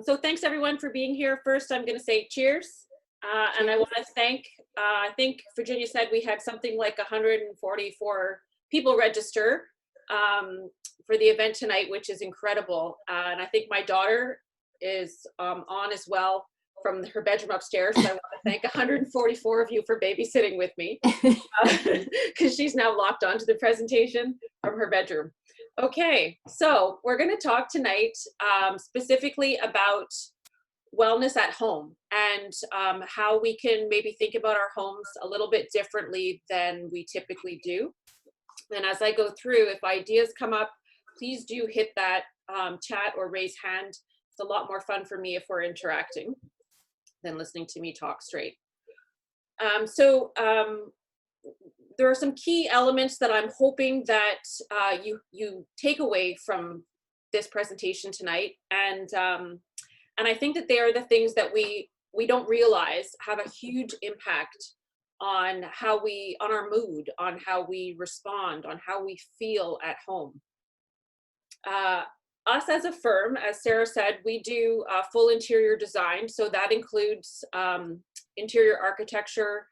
So thanks everyone for being here. First, I'm going to say cheers. And I want to thank, I think Virginia said we had something like 144 people register for the event tonight, which is incredible. And I think my daughter is on as well from her bedroom upstairs. So I want to thank 144 of you for babysitting with me because she's now locked onto the presentation from her bedroom. Okay, so we're going to talk tonight specifically about wellness at home and how we can maybe think about our homes a little bit differently than we typically do. And as I go through, if ideas come up, please do hit that chat or raise hand. It's a lot more fun for me if we're interacting than listening to me talk straight. There are some key elements that I'm hoping that you take away from this presentation tonight, and I think that they are the things that we don't realize have a huge impact on on our mood, on how we respond, on how we feel at home. Us as a firm, as Sarah said, we do full interior design, so that includes interior architecture,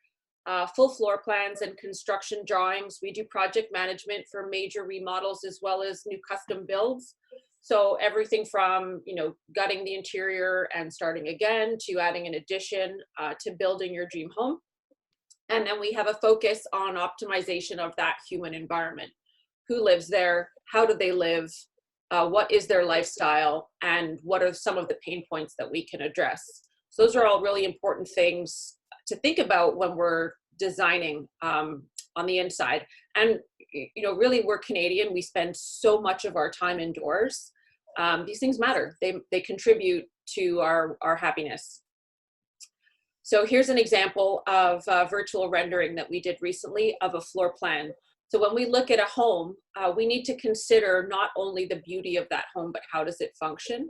full floor plans and construction drawings. We do project management for major remodels as well as new custom builds. So everything from, gutting the interior and starting again, to adding an addition, to building your dream home. And then we have a focus on optimization of that human environment. Who lives there? How do they live? What is their lifestyle? And what are some of the pain points that we can address? So those are all really important things to think about when we're designing on the inside. And really, we're Canadian. We spend so much of our time indoors. These things matter. They contribute to our happiness. So here's an example of a virtual rendering that we did recently of a floor plan. So when we look at a home, we need to consider not only the beauty of that home, but how does it function?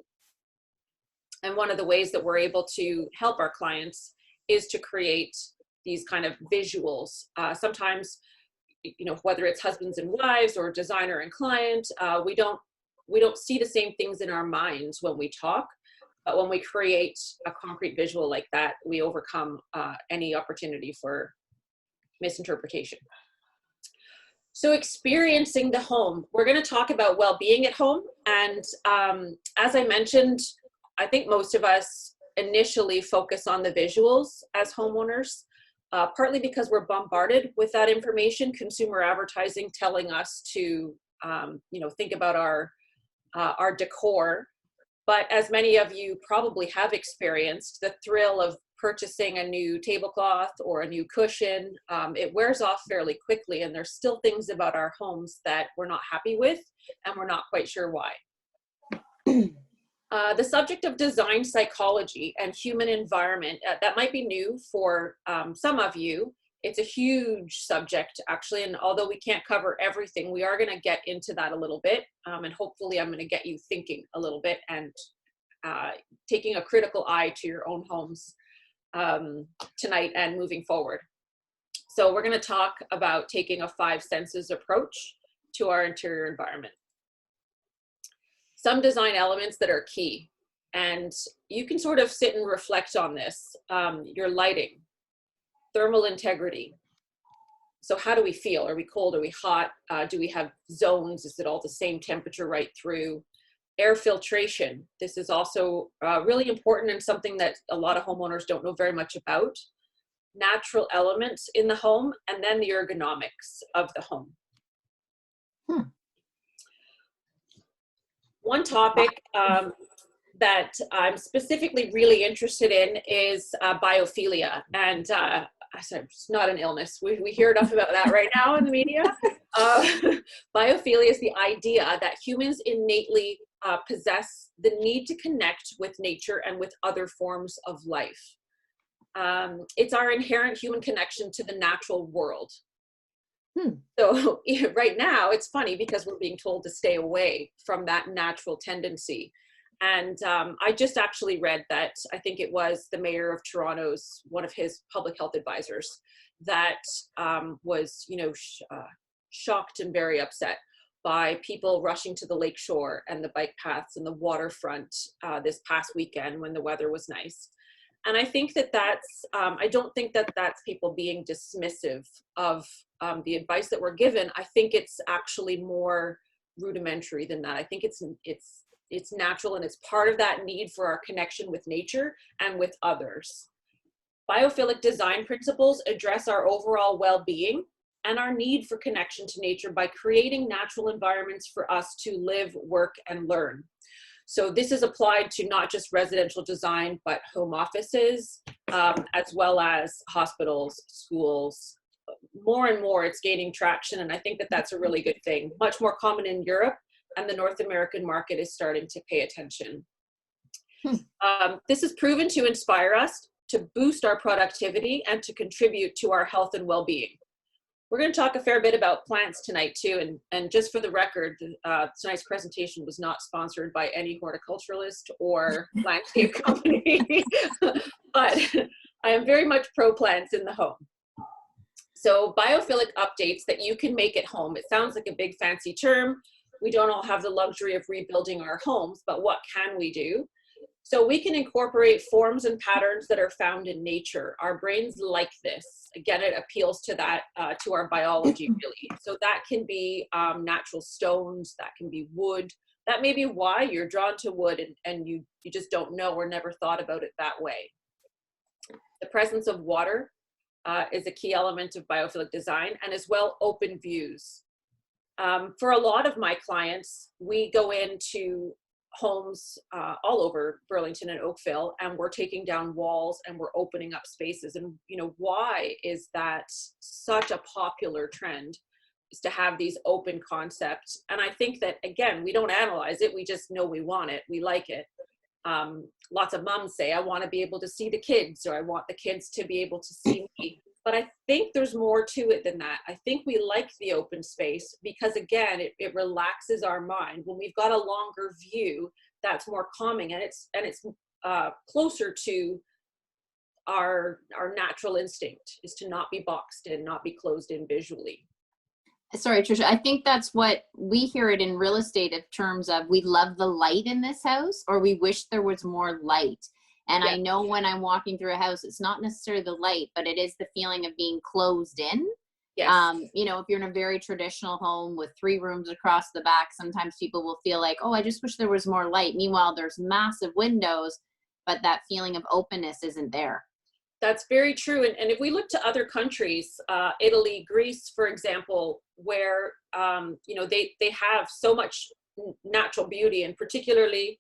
And one of the ways that we're able to help our clients is to create these kind of visuals. Sometimes, whether it's husbands and wives or designer and client, we don't see the same things in our minds when we talk, but when we create a concrete visual like that, we overcome any opportunity for misinterpretation. So experiencing the home, we're going to talk about well-being at home. And as I mentioned, I think most of us initially focus on the visuals as homeowners, partly because we're bombarded with that information, consumer advertising telling us to, think about our decor. But as many of you probably have experienced, the thrill of purchasing a new tablecloth or a new cushion, it wears off fairly quickly, and there's still things about our homes that we're not happy with, and we're not quite sure why. The subject of design psychology and human environment, that might be new for some of you. It's a huge subject, actually, and although we can't cover everything, we are going to get into that a little bit, and hopefully I'm going to get you thinking a little bit and taking a critical eye to your own homes tonight and moving forward. So we're going to talk about taking a 5 senses approach to our interior environment. Some design elements that are key, and you can sort of sit and reflect on this. Your lighting, thermal integrity. So how do we feel? Are we cold? Are we hot? Do we have zones? Is it all the same temperature right through? Air filtration. This is also really important and something that a lot of homeowners don't know very much about. Natural elements in the home, and then the ergonomics of the home. One topic that I'm specifically really interested in is biophilia. And it's not an illness. We hear enough about that right now in the media. Biophilia is the idea that humans innately possess the need to connect with nature and with other forms of life. It's our inherent human connection to the natural world. So right now, it's funny because we're being told to stay away from that natural tendency. And I just actually read that, I think it was the mayor of Toronto's, one of his public health advisors, that was, shocked and very upset. by people rushing to the lake shore and the bike paths and the waterfront this past weekend when the weather was nice. And I think that that's, I don't think that that's people being dismissive of the advice that we're given. I think it's actually more rudimentary than that. I think it's natural, and it's part of that need for our connection with nature and with others. Biophilic design principles address our overall well-being and our need for connection to nature by creating natural environments for us to live, work, and learn. So this is applied to not just residential design, but home offices, as well as hospitals, schools. More and more it's gaining traction, and I think that that's a really good thing. Much more common in Europe, and the North American market is starting to pay attention. This is proven to inspire us, to boost our productivity, and to contribute to our health and well-being. We're going to talk a fair bit about plants tonight too, and just for the record, tonight's presentation was not sponsored by any horticulturalist or landscape company, but I am very much pro plants in the home. So biophilic updates that you can make at home. It sounds like a big fancy term. We don't all have the luxury of rebuilding our homes, but what can we do? So we can incorporate forms and patterns that are found in nature. Our brains like this. Again, it appeals to that, to our biology, really. So that can be natural stones, that can be wood. That may be why you're drawn to wood, and you just don't know or never thought about it that way. The presence of water is a key element of biophilic design, and as well, open views. For a lot of my clients, we go into homes all over Burlington and Oakville, and we're taking down walls and we're opening up spaces. And you know, why is that such a popular trend, is to have these open concepts? And I think that, again, we don't analyze it, we just know we want it, we like it. Lots of moms say, I want to be able to see the kids, or I want the kids to be able to see me. But I think there's more to it than that. I think we like the open space because, again, it relaxes our mind. When we've got a longer view, that's more calming, and it's closer to our natural instinct, is to not be boxed in, not be closed in visually. Sorry, Trisha, I think that's what we hear it in real estate in terms of, we love the light in this house, or we wish there was more light. And yeah. I know when I'm walking through a house, it's not necessarily the light, but it is the feeling of being closed in. Yes. You know, if you're in a very traditional home with 3 rooms across the back, sometimes people will feel like, oh, I just wish there was more light. Meanwhile, there's massive windows, but that feeling of openness isn't there. That's very true. And if we look to other countries, Italy, Greece, for example, where, you know, they have so much natural beauty, and particularly,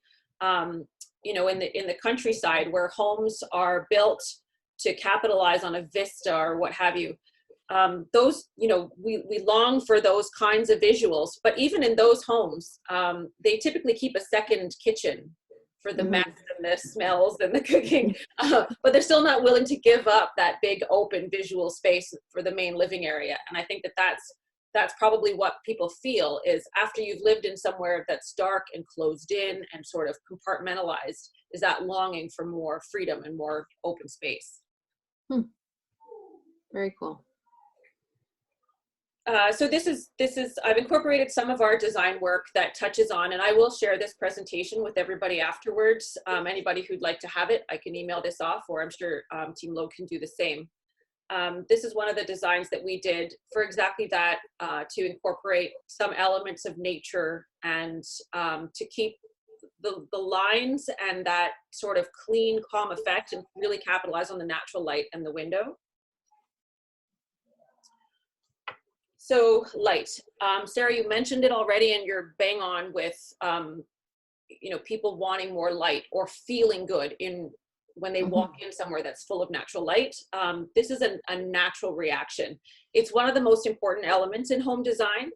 you know, in the countryside where homes are built to capitalize on a vista or what have you. Those, you know, we long for those kinds of visuals, but even in those homes, they typically keep a second kitchen for the mess and the smells and the cooking, but they're still not willing to give up that big open visual space for the main living area. And I think that that's probably what people feel, is after you've lived in somewhere that's dark and closed in and sort of compartmentalized, is that longing for more freedom and more open space. Very cool. So this is, I've incorporated some of our design work that touches on, and I will share this presentation with everybody afterwards. Anybody who'd like to have it, I can email this off, or I'm sure Team Logue can do the same. This is one of the designs that we did for exactly that, to incorporate some elements of nature and to keep the lines and that sort of clean, calm effect, and really capitalize on the natural light and the window. So light, Sarah, you mentioned it already, and you're bang on with, you know, people wanting more light or feeling good when they walk in somewhere that's full of natural light. This is a natural reaction. It's one of the most important elements in home design.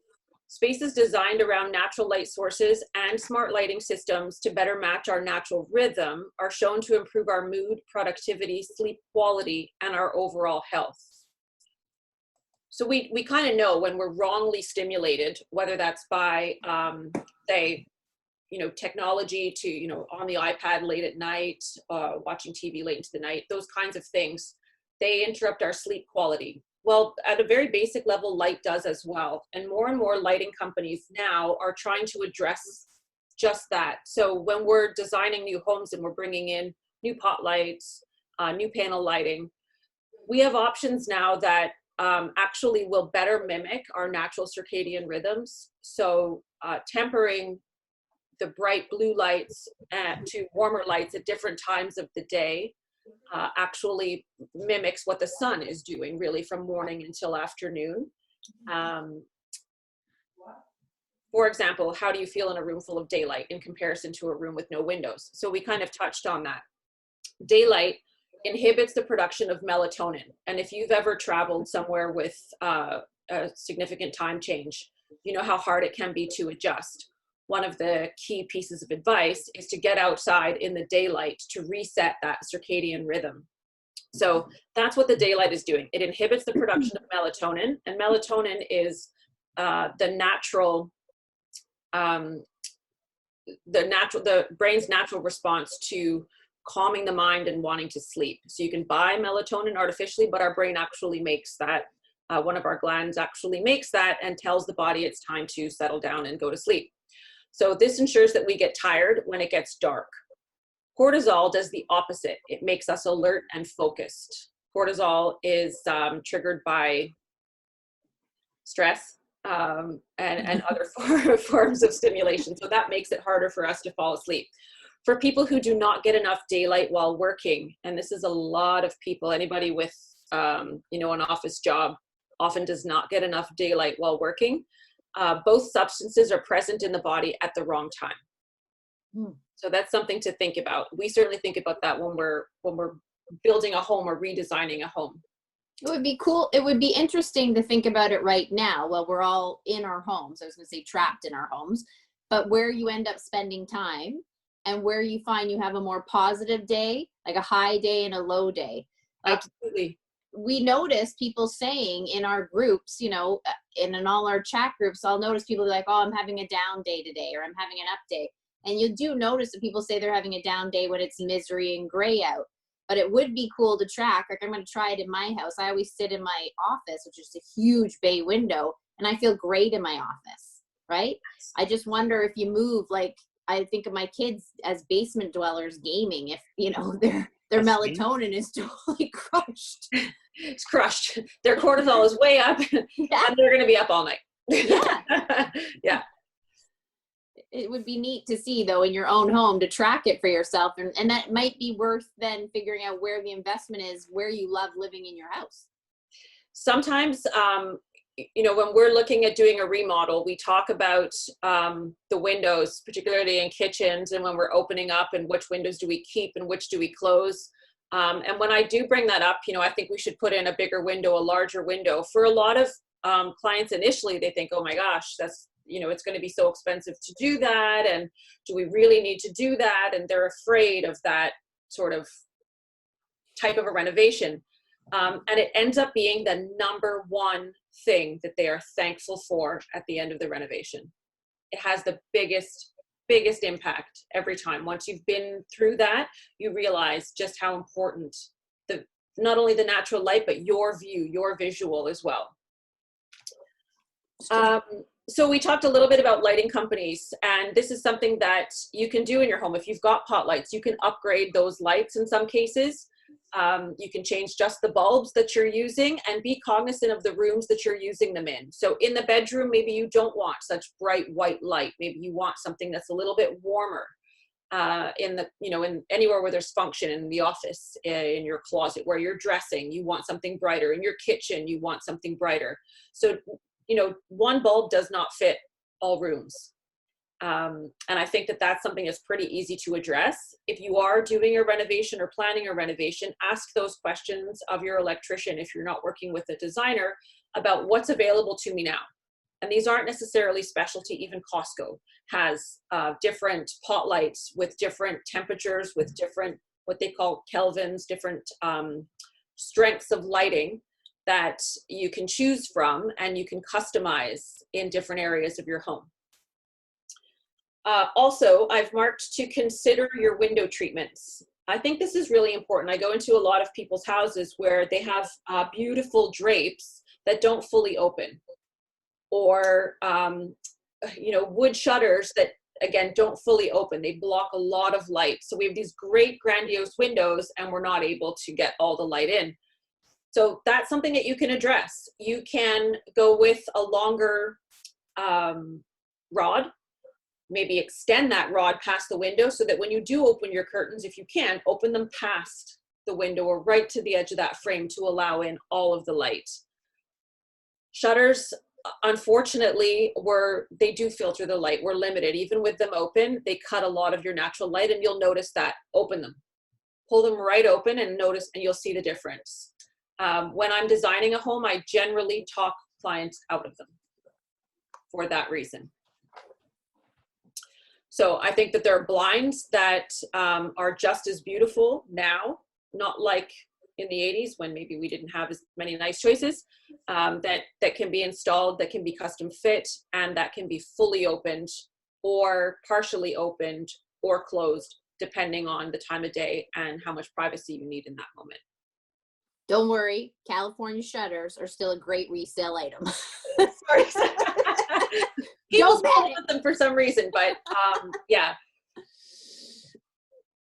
Spaces designed around natural light sources and smart lighting systems to better match our natural rhythm are shown to improve our mood, productivity, sleep quality, and our overall health. So we kind of know when we're wrongly stimulated, whether that's by, say, you know, technology, to, you know, on the iPad late at night, watching TV late into the night, those kinds of things, they interrupt our sleep quality. Well, at a very basic level, light does as well. And more lighting companies now are trying to address just that. So when we're designing new homes and we're bringing in new pot lights, new panel lighting, we have options now that actually will better mimic our natural circadian rhythms. So tempering the bright blue lights to warmer lights at different times of the day actually mimics what the sun is doing, really, from morning until afternoon. For example, how do you feel in a room full of daylight in comparison to a room with no windows? So we kind of touched on that. Daylight inhibits the production of melatonin. And if you've ever traveled somewhere with a significant time change, you know how hard it can be to adjust. One of the key pieces of advice is to get outside in the daylight to reset that circadian rhythm. So that's what the daylight is doing. It inhibits the production of melatonin, and melatonin is the brain's natural response to calming the mind and wanting to sleep. So you can buy melatonin artificially, but our brain actually makes that. One of our glands actually makes that and tells the body it's time to settle down and go to sleep. So this ensures that we get tired when it gets dark. Cortisol does the opposite. It makes us alert and focused. Cortisol is triggered by stress and other forms of stimulation. So that makes it harder for us to fall asleep. For people who do not get enough daylight while working, and this is a lot of people, anybody with an office job often does not get enough daylight while working. Both substances are present in the body at the wrong time. So that's something to think about. We certainly think about that when we're building a home or redesigning a home. It would be cool. It would be interesting to think about it right now while we're all in our homes. I was going to say trapped in our homes, but where you end up spending time and where you find you have a more positive day, like a high day and a low day. Like, absolutely. We notice people saying in our groups, in all our chat groups, I'll notice people like, oh, I'm having a down day today, or I'm having an up day. And you do notice that people say they're having a down day when it's misery and gray out. But it would be cool to track. Like, I'm going to try it in my house. I always sit in my office, which is a huge bay window, and I feel great in my office, right? I just wonder if you move, like, I think of my kids as basement dwellers gaming, if, their melatonin is totally crushed. It's crushed. Their cortisol is way up, and they're going to be up all night. Yeah. Yeah. It would be neat to see, though, in your own home to track it for yourself. And that might be worth then figuring out where the investment is, where you love living in your house. Sometimes, when we're looking at doing a remodel, we talk about the windows, particularly in kitchens, and when we're opening up, and which windows do we keep and which do we close. And when I do bring that up, I think we should put in a bigger window, a larger window. For a lot of clients initially, they think, oh my gosh, that's, it's going to be so expensive to do that. And do we really need to do that? And they're afraid of that sort of type of a renovation. And it ends up being the number one thing that they are thankful for at the end of the renovation. It has the biggest impact every time. Once you've been through that, you realize just how important not only the natural light, but your view, your visual as well. So we talked a little bit about lighting companies, and this is something that you can do in your home. If you've got pot lights, you can upgrade those lights in some cases. You can change just the bulbs that you're using and be cognizant of the rooms that you're using them in. So in the bedroom, maybe you don't want such bright white light. Maybe you want something that's a little bit warmer. In anywhere where there's function, in the office, in your closet where you're dressing, you want something brighter. In your kitchen, you want something brighter. So one bulb does not fit all rooms. And I think that that's something that's pretty easy to address. If you are doing a renovation or planning a renovation, ask those questions of your electrician, if you're not working with a designer, about what's available to me now. And these aren't necessarily specialty. Even Costco has different pot lights with different temperatures, with different, what they call kelvins, different strengths of lighting that you can choose from, and you can customize in different areas of your home. Also, I've marked to consider your window treatments. I think this is really important. I go into a lot of people's houses where they have beautiful drapes that don't fully open, or wood shutters that, again, don't fully open. They block a lot of light. So we have these great grandiose windows and we're not able to get all the light in. So that's something that you can address. You can go with a longer rod, maybe extend that rod past the window so that when you do open your curtains, if you can, open them past the window or right to the edge of that frame to allow in all of the light. Shutters, unfortunately, they do filter the light. We're limited. Even with them open, they cut a lot of your natural light, and you'll notice that. Open them. Pull them right open and notice, and you'll see the difference. When I'm designing a home, I generally talk clients out of them for that reason. So I think that there are blinds that are just as beautiful now, not like in the 80s when maybe we didn't have as many nice choices, that can be installed, that can be custom fit, and that can be fully opened or partially opened or closed, depending on the time of day and how much privacy you need in that moment. Don't worry, California shutters are still a great resale item. Sorry. People want them for some reason, but yeah,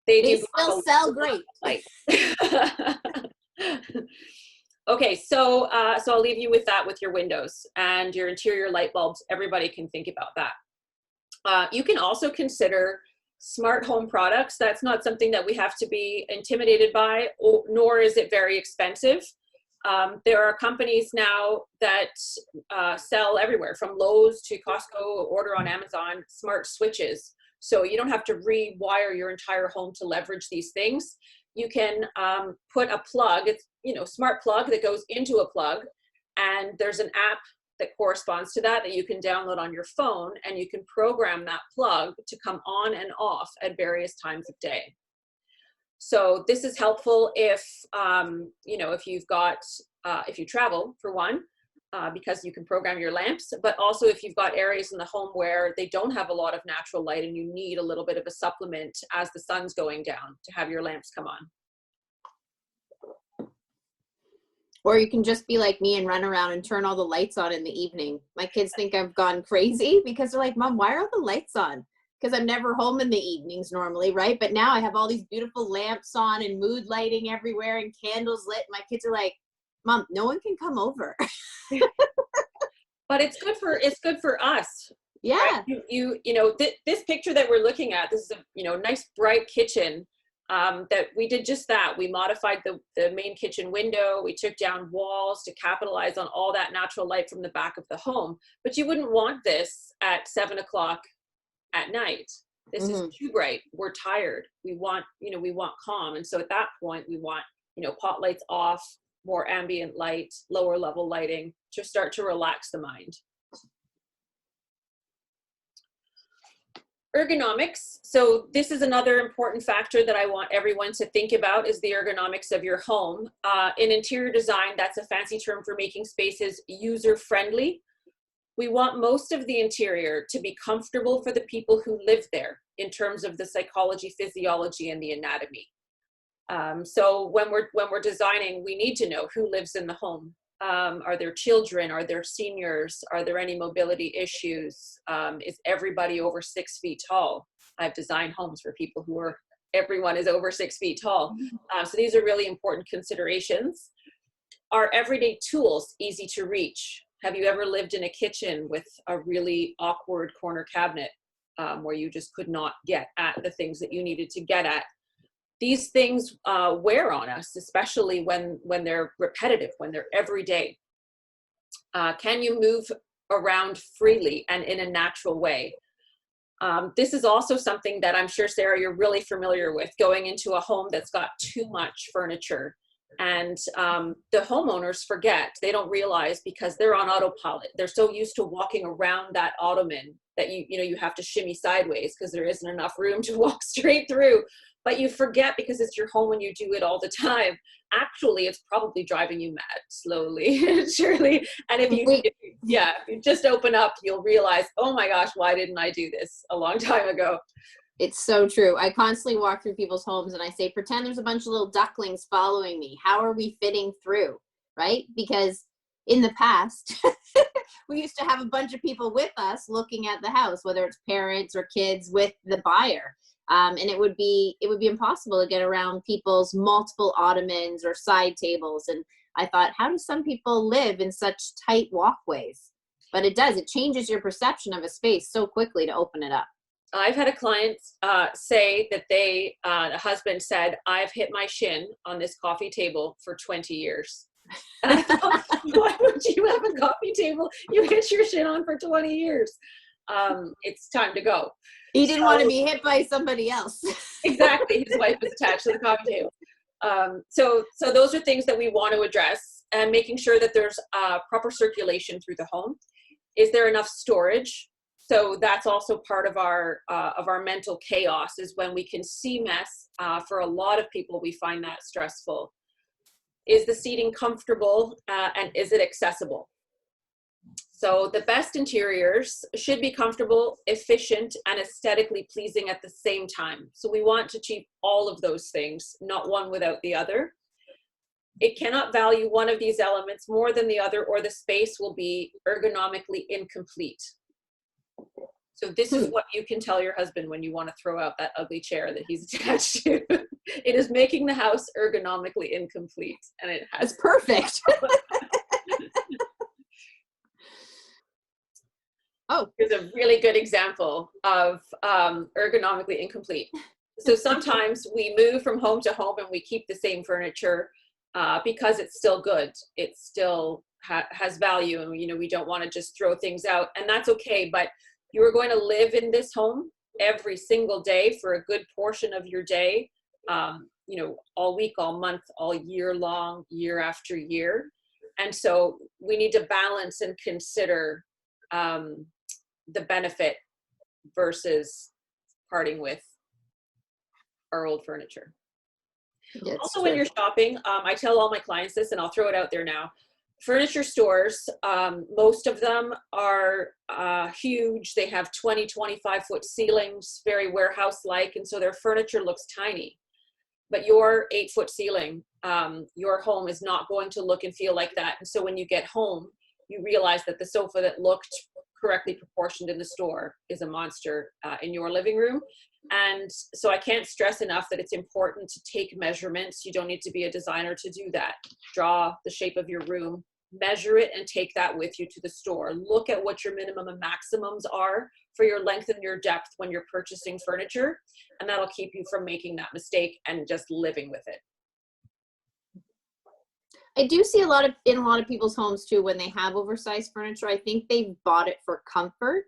they still sell great. Okay, so I'll leave you with that, with your windows and your interior light bulbs. Everybody can think about that. You can also consider smart home products. That's not something that we have to be intimidated by, nor is it very expensive. There are companies now that sell everywhere, from Lowe's to Costco, order on Amazon, smart switches. So you don't have to rewire your entire home to leverage these things. You can put a plug, it's, smart plug that goes into a plug, and there's an app that corresponds to that you can download on your phone, and you can program that plug to come on and off at various times of day. So this is helpful if, if you've got, if you travel, for one, because you can program your lamps, but also if you've got areas in the home where they don't have a lot of natural light and you need a little bit of a supplement as the sun's going down to have your lamps come on. Or you can just be like me and run around and turn all the lights on in the evening. My kids think I've gone crazy because they're like, Mom, why are all the lights on? Because I'm never home in the evenings normally, right? But now I have all these beautiful lamps on and mood lighting everywhere and candles lit. My kids are like, Mom, no one can come over. But it's good for us. Yeah. Right? This picture that we're looking at, this is a nice bright kitchen. That we did just that. We modified the main kitchen window. We took down walls to capitalize on all that natural light from the back of the home. But you wouldn't want this at 7 o'clock at night. This is too bright. We're tired. We want calm. And so at that point, we want, pot lights off, more ambient light, lower level lighting to start to relax the mind. Ergonomics. So this is another important factor that I want everyone to think about, is the ergonomics of your home. In interior design, that's a fancy term for making spaces user-friendly. We want most of the interior to be comfortable for the people who live there in terms of the psychology, physiology, and the anatomy. So when we're designing, we need to know who lives in the home. Are there children? Are there seniors? Are there any mobility issues? Is everybody over 6 feet tall? I've designed homes for people everyone is over 6 feet tall. So these are really important considerations. Are everyday tools easy to reach? Have you ever lived in a kitchen with a really awkward corner cabinet where you just could not get at the things that you needed to get at? These things wear on us, especially when they're repetitive, when they're everyday. Can you move around freely and in a natural way? This is also something that I'm sure, Sarah, you're really familiar with, going into a home that's got too much furniture. And the homeowners forget, they don't realize, because they're on autopilot. They're so used to walking around that ottoman that you have to shimmy sideways because there isn't enough room to walk straight through. But you forget, because it's your home and you do it all the time. Actually, it's probably driving you mad, slowly, surely. And if you just open up, you'll realize, oh my gosh, why didn't I do this a long time ago? It's so true. I constantly walk through people's homes and I say, pretend there's a bunch of little ducklings following me. How are we fitting through? Right? Because in the past, we used to have a bunch of people with us looking at the house, whether it's parents or kids with the buyer. And it would be impossible to get around people's multiple ottomans or side tables. And I thought, how do some people live in such tight walkways? But it does. It changes your perception of a space so quickly to open it up. I've had a client say that the husband said, I've hit my shin on this coffee table for 20 years. And I thought, why would you have a coffee table you hit your shin on for 20 years? It's time to go. He didn't want to be hit by somebody else. Exactly. His wife was attached to the coffee table. So those are things that we want to address, and making sure that there's proper circulation through the home. Is there enough storage? So that's also part of our mental chaos, is when we can see mess. For a lot of people, we find that stressful. Is the seating comfortable, and is it accessible? So the best interiors should be comfortable, efficient, and aesthetically pleasing at the same time. So we want to achieve all of those things, not one without the other. It cannot value one of these elements more than the other, or the space will be ergonomically incomplete. So this is what you can tell your husband when you want to throw out that ugly chair that he's attached to. It is making the house ergonomically incomplete, and it has. It's perfect. Oh, here's a really good example of ergonomically incomplete. So sometimes we move from home to home and we keep the same furniture because it's still good. It still has value, and we don't want to just throw things out, and that's okay. But you are going to live in this home every single day for a good portion of your day, all week, all month, all year long, year after year. And so we need to balance and consider the benefit versus parting with our old furniture. Yes, also, when you're shopping, I tell all my clients this, and I'll throw it out there now. Furniture stores, most of them are huge. They have 20, 25-foot ceilings, very warehouse-like, and so their furniture looks tiny. But your 8-foot ceiling, your home is not going to look and feel like that. And so when you get home, you realize that the sofa that looked correctly proportioned in the store is a monster in your living room. And so I can't stress enough that it's important to take measurements. You don't need to be a designer to do that. Draw the shape of your room, measure it, and take that with you to the store. Look at what your minimum and maximums are for your length and your depth when you're purchasing furniture, and that'll keep you from making that mistake and just living with it. I do see in a lot of people's homes too, when they have oversized furniture, I think they've bought it for comfort,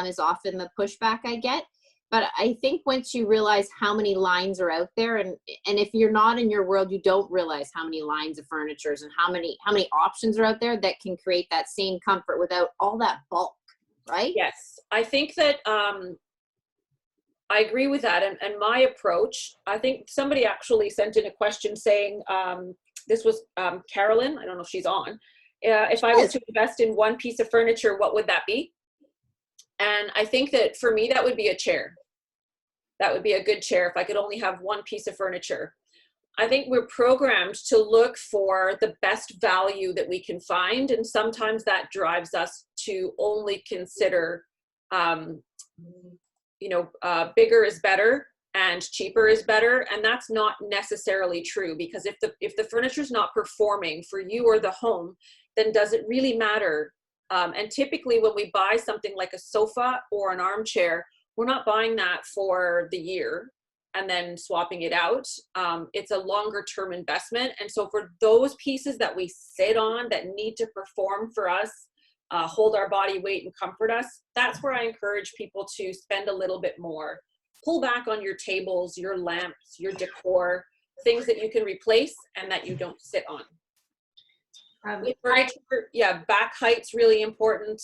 is often the pushback I get. But I think once you realize how many lines are out there, and if you're not in your world, you don't realize how many lines of furnitures and how many options are out there that can create that same comfort without all that bulk, right? Yes, I think that I agree with that. And my approach, I think somebody actually sent in a question saying, this was Carolyn, I don't know if she's on, if I was to invest in one piece of furniture, what would that be? And I think that for me, that would be a chair. That would be a good chair if I could only have one piece of furniture. I think we're programmed to look for the best value that we can find. And sometimes that drives us to only consider, bigger is better and cheaper is better. And that's not necessarily true, because if the furniture is not performing for you or the home, then does it really matter? And typically when we buy something like a sofa or an armchair, we're not buying that for the year and then swapping it out. It's a longer term investment. And so for those pieces that we sit on that need to perform for us, hold our body weight and comfort us, that's where I encourage people to spend a little bit more. Pull back on your tables, your lamps, your decor, things that you can replace and that you don't sit on. With furniture, back height's really important.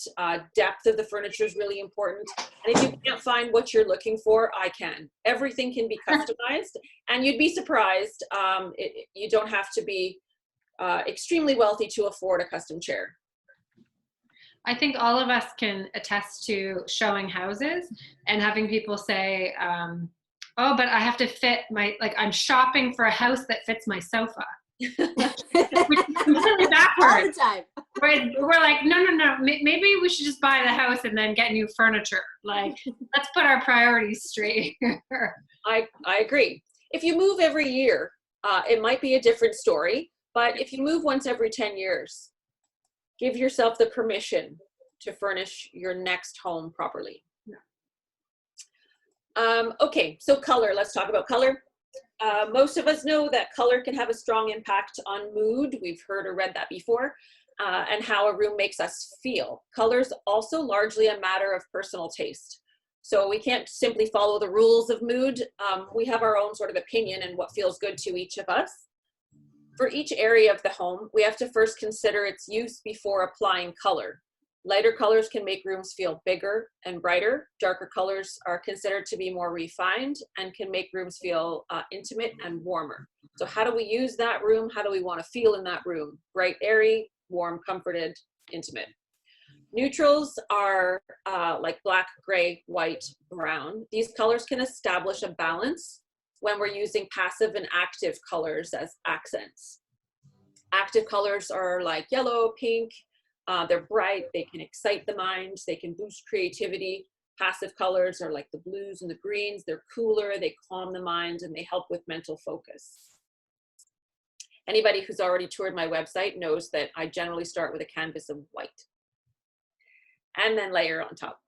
Depth of the furniture is really important. And if you can't find what you're looking for, I can. Everything can be customized, and you'd be surprised. You don't have to be extremely wealthy to afford a custom chair. I think all of us can attest to showing houses and having people say, oh, but I have to fit my, like, I'm shopping for a house that fits my sofa. Which is completely All the backwards. time. We're like, no. Maybe we should just buy the house and then get new furniture. Like, let's put our priorities straight here. I agree. If you move every year, it might be a different story. But if you move once every 10 years, give yourself the permission to furnish your next home properly. Okay, so color. Let's talk about color. Most of us know that color can have a strong impact on mood. We've heard or read that before, and how a room makes us feel. Color's also largely a matter of personal taste. So we can't simply follow the rules of mood. We have our own sort of opinion and what feels good to each of us. For each area of the home, we have to first consider its use before applying color. Lighter colors can make rooms feel bigger and brighter. Darker colors are considered to be more refined and can make rooms feel intimate and warmer. So how do we use that room? How do we want to feel in that room? Bright, airy, warm, comforted, intimate. Neutrals are like black, gray, white, brown. These colors can establish a balance when we're using passive and active colors as accents. Active colors are like yellow, pink. They're bright, they can excite the mind, they can boost creativity. Passive colors are like the blues and the greens. They're cooler, they calm the mind, and they help with mental focus. Anybody who's already toured my website knows that I generally start with a canvas of white and then layer on top.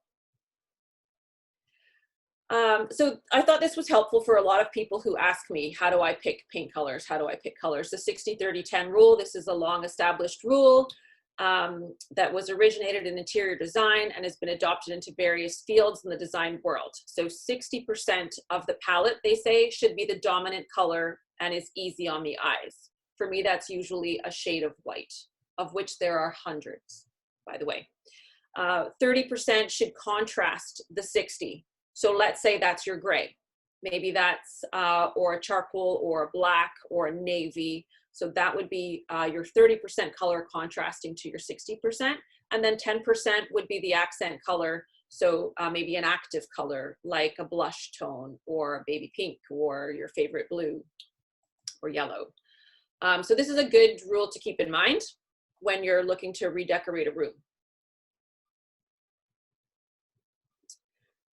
So I thought this was helpful for a lot of people who ask me, how do I pick paint colors? How do I pick colors? The 60-30-10 rule, this is a long established rule that was originated in interior design and has been adopted into various fields in the design world. So 60% of the palette, they say, should be the dominant color and is easy on the eyes. For me, that's usually a shade of white, of which there are hundreds, by the way. 30% should contrast the 60. So let's say that's your gray. Maybe that's, or a charcoal or a black or a navy. So that would be your 30% color contrasting to your 60%. And then 10% would be the accent color. So maybe an active color like a blush tone or a baby pink or your favorite blue or yellow. So this is a good rule to keep in mind when you're looking to redecorate a room.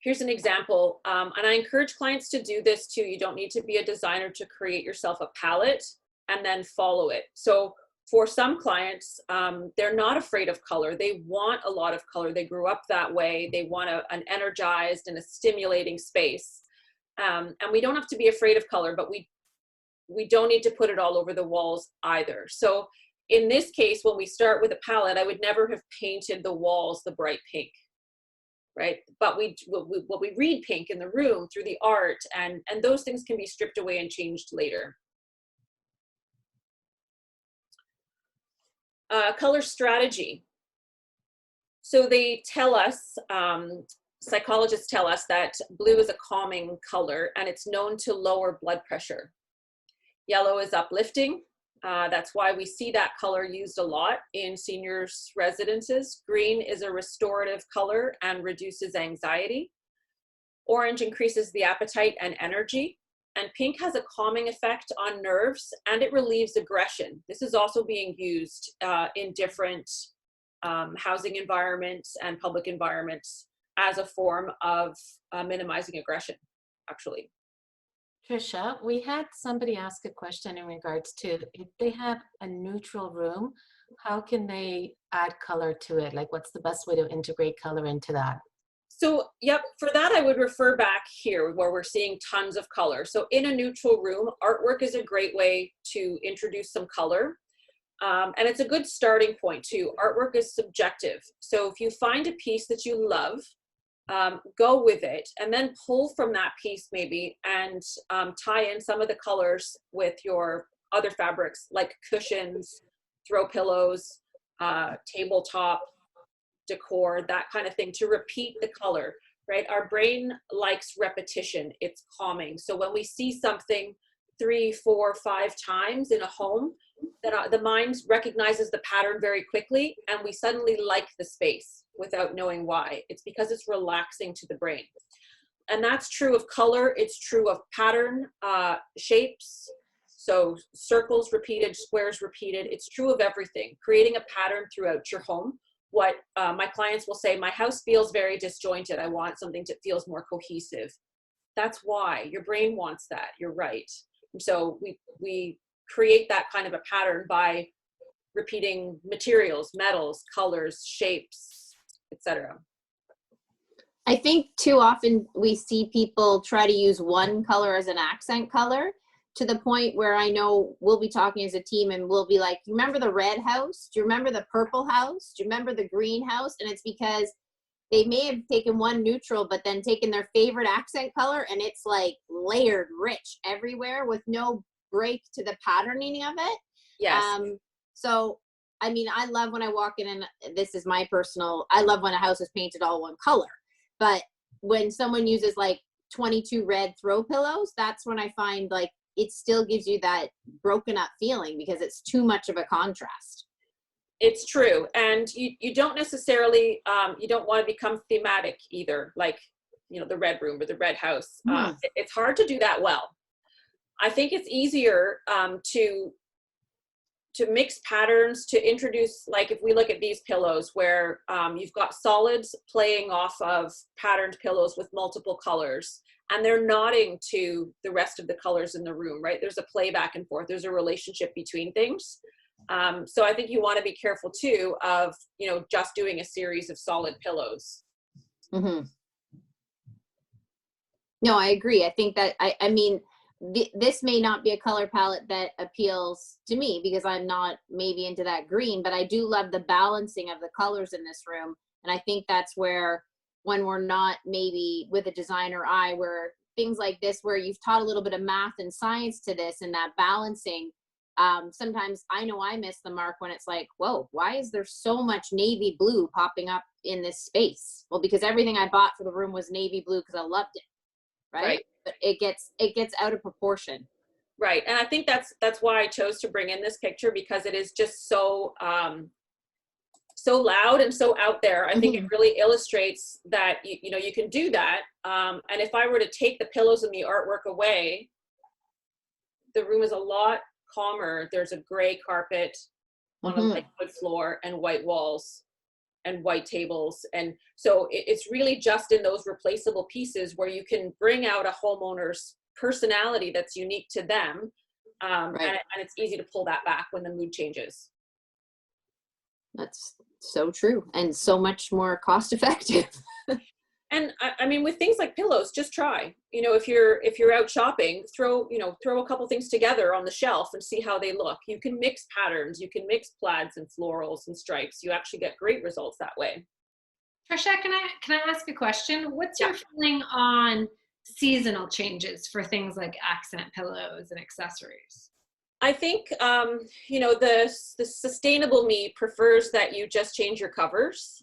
Here's an example, and I encourage clients to do this too. You don't need to be a designer to create yourself a palette and then follow it. So for some clients, they're not afraid of color. They want a lot of color. They grew up that way. They want an energized and a stimulating space. And we don't have to be afraid of color, but we don't need to put it all over the walls either. So in this case, when we start with a palette, I would never have painted the walls the bright pink. Right? But we read pink in the room through the art, and those things can be stripped away and changed later. Color strategy. So they tell us, psychologists tell us that blue is a calming color and it's known to lower blood pressure. Yellow is uplifting. That's why we see that color used a lot in seniors' residences. Green is a restorative color and reduces anxiety. Orange increases the appetite and energy. And pink has a calming effect on nerves and it relieves aggression. This is also being used in different housing environments and public environments as a form of minimizing aggression, actually. Trisha, we had somebody ask a question in regards to if they have a neutral room, how can they add color to it? Like, what's the best way to integrate color into that? So, yep, for that I would refer back here where we're seeing tons of color. So in a neutral room, artwork is a great way to introduce some color. And it's a good starting point too. Artwork is subjective. So if you find a piece that you love, go with it and then pull from that piece maybe and tie in some of the colors with your other fabrics like cushions, throw pillows, tabletop decor, that kind of thing, to repeat the color, right? Our brain likes repetition. It's calming. So when we see something 3, 4, 5 times in a home, that the mind recognizes the pattern very quickly, and we suddenly like the space without knowing why. It's because it's relaxing to the brain. And that's true of color. It's true of pattern, shapes. So circles repeated, squares repeated. It's true of everything. Creating a pattern throughout your home. What my clients will say, my house feels very disjointed. I want something that feels more cohesive. That's why your brain wants that. You're right. And so we create that kind of a pattern by repeating materials, metals, colors, shapes, etc. I think too often we see people try to use one color as an accent color, to the point where I know we'll be talking as a team and we'll be like, you remember the red house? Do you remember the purple house? Do you remember the green house? And it's because they may have taken one neutral, but then taken their favorite accent color, and it's like layered rich everywhere with no break to the patterning of it. Yes. So, I mean, I love when I walk in, and this is my personal, I love when a house is painted all one color. But when someone uses like 22 red throw pillows, that's when I find like it still gives you that broken up feeling because it's too much of a contrast. It's true. And you don't necessarily, you don't want to become thematic either, like, you know, the red room or the red house. It's hard to do that well. I think it's easier to mix patterns, to introduce, like if we look at these pillows where you've got solids playing off of patterned pillows with multiple colors, and they're nodding to the rest of the colors in the room, right? There's a play back and forth. There's a relationship between things. So I think you want to be careful too of, you know, just doing a series of solid pillows. Mm-hmm. No, I agree. I think that, I mean, this may not be a color palette that appeals to me because I'm not maybe into that green, but I do love the balancing of the colors in this room. And I think that's where, when we're not maybe with a designer eye, where things like this, where you've taught a little bit of math and science to this and that balancing, sometimes I know I miss the mark when it's like, whoa, why is there so much navy blue popping up in this space? Well, because everything I bought for the room was navy blue because I loved it. Right? But it gets out of proportion. Right. And I think that's why I chose to bring in this picture, because it is just so so loud and so out there. I think it really illustrates that you know, you can do that. And if I were to take the pillows and the artwork away, the room is a lot calmer. There's a gray carpet on a light wood floor and white walls and white tables. And so it's really just in those replaceable pieces where you can bring out a homeowner's personality that's unique to them. And it's easy to pull that back when the mood changes. That's so true, and so much more cost effective. And I mean, with things like pillows, just try, you know, if you're out shopping, throw a couple things together on the shelf and see how they look. You can mix patterns, you can mix plaids and florals and stripes. You actually get great results that way. Trisha, can I ask a question? What's your feeling on seasonal changes for things like accent pillows and accessories? I think, you know, the sustainable me prefers that you just change your covers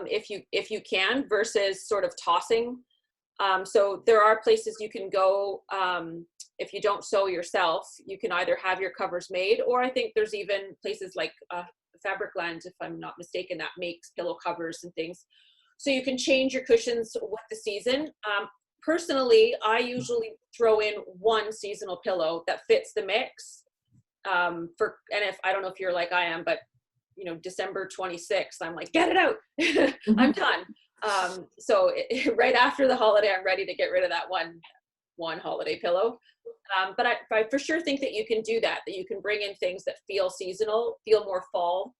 if you can, versus sort of tossing. So there are places you can go, if you don't sew yourself, you can either have your covers made, or I think there's even places like Fabricland, if I'm not mistaken, that makes pillow covers and things. So you can change your cushions with the season. Personally, I usually throw in one seasonal pillow that fits the mix. And if I don't know if you're like I am, but you know, December 26th, I'm like, get it out. I'm done. So right after the holiday, I'm ready to get rid of that one holiday pillow. But I for sure think that you can do that you can bring in things that feel seasonal, feel more fall,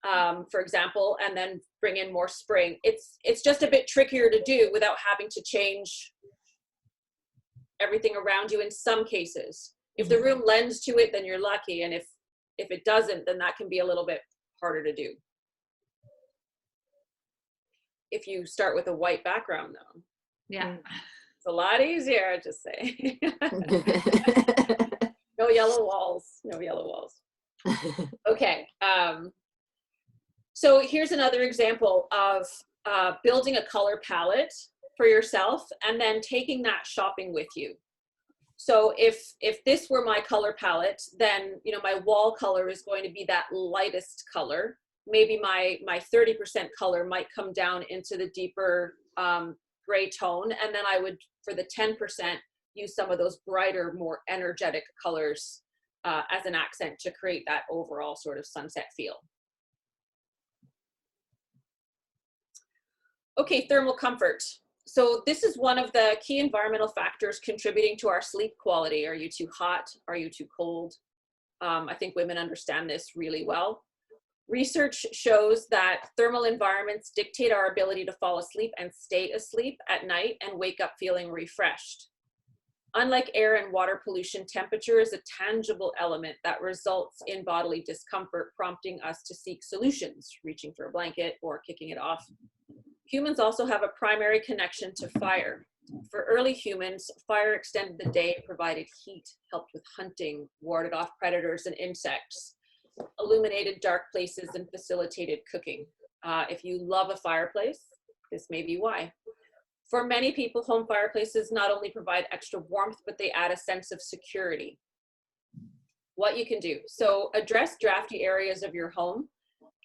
for example, and then bring in more spring. It's just a bit trickier to do without having to change everything around you in some cases. If the room lends to it, then you're lucky. And if it doesn't, then that can be a little bit harder to do. If you start with a white background though. Yeah. It's a lot easier, I just say. No yellow walls, no yellow walls. Okay. So here's another example of building a color palette for yourself and then taking that shopping with you. So if this were my color palette, then, you know, my wall color is going to be that lightest color. Maybe my 30% color might come down into the deeper gray tone. And then I would, for the 10%, use some of those brighter, more energetic colors as an accent to create that overall sort of sunset feel. Okay, thermal comfort. So this is one of the key environmental factors contributing to our sleep quality. Are you too hot? Are you too cold? I think women understand this really well. Research shows that thermal environments dictate our ability to fall asleep and stay asleep at night and wake up feeling refreshed. Unlike air and water pollution, temperature is a tangible element that results in bodily discomfort, prompting us to seek solutions, reaching for a blanket or kicking it off. Humans also have a primary connection to fire. For early humans, fire extended the day, provided heat, helped with hunting, warded off predators and insects, illuminated dark places, and facilitated cooking. If you love a fireplace, this may be why. For many people, home fireplaces not only provide extra warmth, but they add a sense of security. What you can do. So address drafty areas of your home.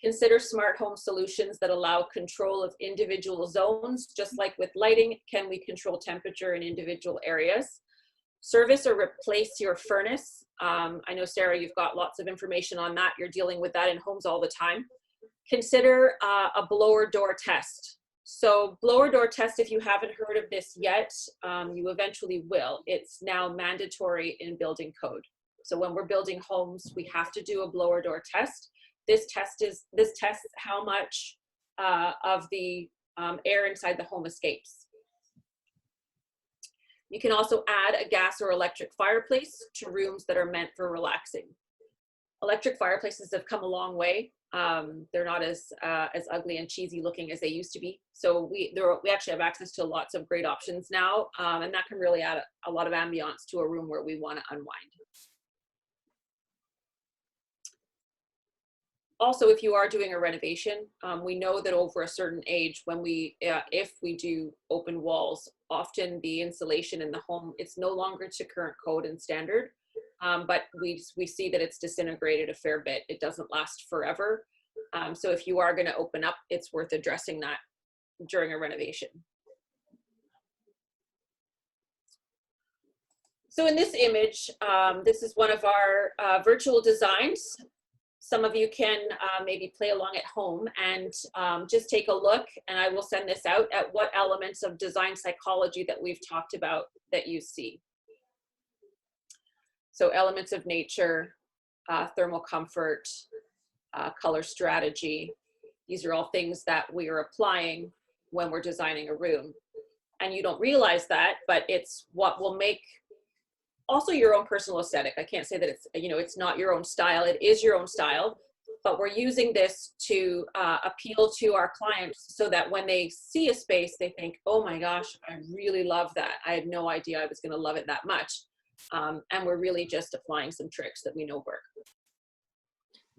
Consider smart home solutions that allow control of individual zones. Just like with lighting, can we control temperature in individual areas? Service or replace your furnace. I know, Sarah, you've got lots of information on that. You're dealing with that in homes all the time. Consider a blower door test. So blower door test, if you haven't heard of this yet, you eventually will. It's now mandatory in building code. So when we're building homes, we have to do a blower door test. This tests how much of the air inside the home escapes. You can also add a gas or electric fireplace to rooms that are meant for relaxing. Electric fireplaces have come a long way. They're not as ugly and cheesy looking as they used to be. So we actually have access to lots of great options now, and that can really add a lot of ambiance to a room where we want to unwind. Also, if you are doing a renovation, we know that over a certain age, when if we do open walls, often the insulation in the home, it's no longer to current code and standard, but we see that it's disintegrated a fair bit. It doesn't last forever. So if you are going to open up, it's worth addressing that during a renovation. So in this image, this is one of our virtual designs. Some of you can maybe play along at home and just take a look, and I will send this out at what elements of design psychology that we've talked about that you see. So elements of nature, thermal comfort, color strategy. These are all things that we are applying when we're designing a room. And you don't realize that, but it's what will make also your own personal aesthetic. I can't say that it's, you know, it's not your own style. It is your own style, but we're using this to appeal to our clients so that when they see a space, they think, oh my gosh, I really love that. I had no idea I was going to love it that much. And we're really just applying some tricks that we know work.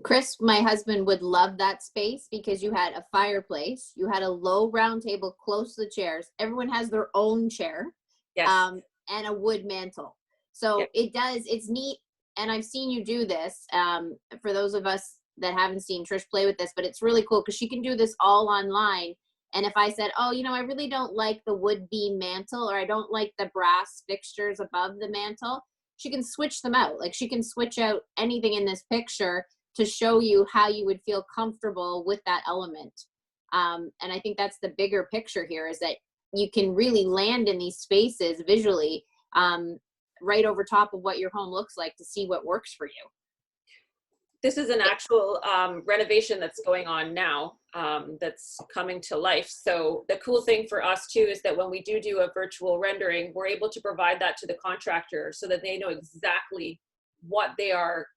Chris, my husband, would love that space because you had a fireplace, you had a low round table close to the chairs. Everyone has their own chair. Yes. And a wood mantle. So yep. It's neat. And I've seen you do this for those of us that haven't seen Trish play with this, but it's really cool because she can do this all online. And if I said, oh, you know, I really don't like the wood beam mantle, or I don't like the brass fixtures above the mantle, she can switch them out. Like she can switch out anything in this picture to show you how you would feel comfortable with that element. And I think that's the bigger picture here, is that you can really land in these spaces visually right over top of what your home looks like to see what works for you. This is an actual renovation that's going on now, that's coming to life. So the cool thing for us too is that when we do a virtual rendering, we're able to provide that to the contractor so that they know exactly what they are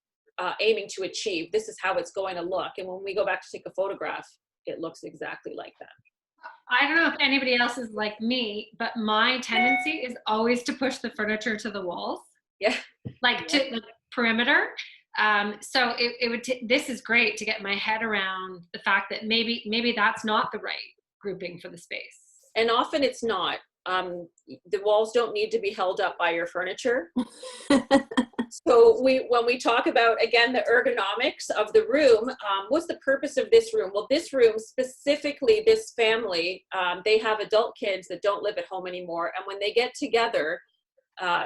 aiming to achieve. This is how it's going to look. And when we go back to take a photograph, it looks exactly like that. I don't know if anybody else is like me, but my tendency is always to push the furniture to the walls. Yeah. Like to the perimeter. So this is great to get my head around the fact that maybe that's not the right grouping for the space. And often it's not. The walls don't need to be held up by your furniture. So when we talk about, again, the ergonomics of the room, what's the purpose of this room? Well, this room, specifically this family, they have adult kids that don't live at home anymore. And when they get together,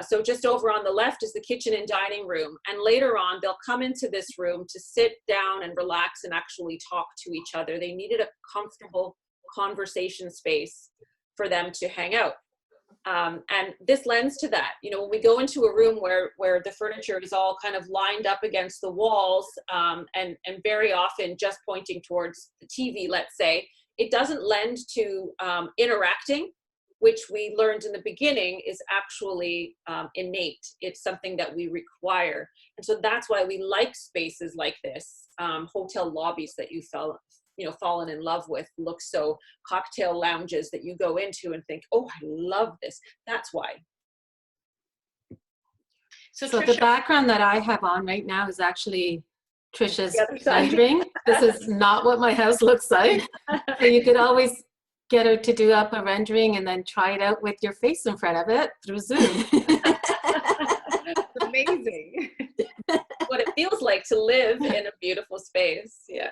so just over on the left is the kitchen and dining room. And later on, they'll come into this room to sit down and relax and actually talk to each other. They needed a comfortable conversation space for them to hang out. And this lends to that. You know, when we go into a room where the furniture is all kind of lined up against the walls, and very often just pointing towards the TV, let's say, it doesn't lend to interacting, which we learned in the beginning is actually innate. It's something that we require. And so that's why we like spaces like this. Hotel lobbies that fallen in love with look so, cocktail lounges that you go into and think, oh, I love this. That's why. So the background that I have on right now is actually Trisha's rendering. This is not what my house looks like. So you could always get her to do up a rendering and then try it out with your face in front of it through Zoom. Amazing. What it feels like to live in a beautiful space. Yeah.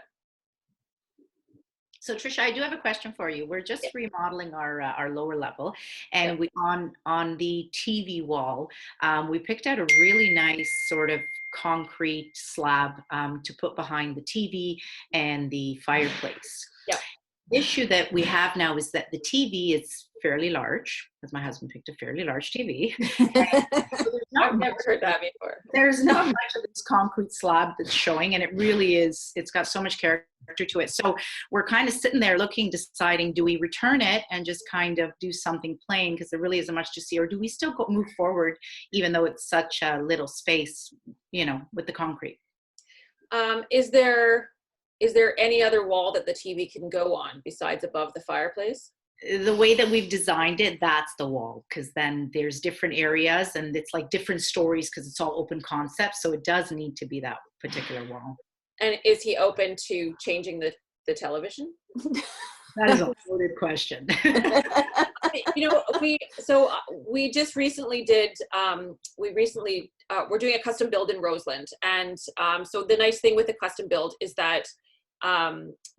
So Trisha, I do have a question for you. We're just remodeling our lower level, and we on the TV wall, we picked out a really nice sort of concrete slab to put behind the TV and the fireplace. Yeah. The issue that we have now is that the TV is fairly large, because my husband picked a fairly large TV. I've never heard that before. There's not much of this concrete slab that's showing, and it really is, it's got so much character to it. So we're kind of sitting there looking, deciding, do we return it and just kind of do something plain, because there really isn't much to see, or do we still move forward, even though it's such a little space, you know, with the concrete? Is there any other wall that the TV can go on besides above the fireplace? The way that we've designed it, that's the wall, because then there's different areas and it's like different stories, because it's all open concept. So it does need to be that particular wall. And is he open to changing the television? That is a loaded question. You know, we just recently did, we're doing a custom build in Roseland. And so the nice thing with the custom build is that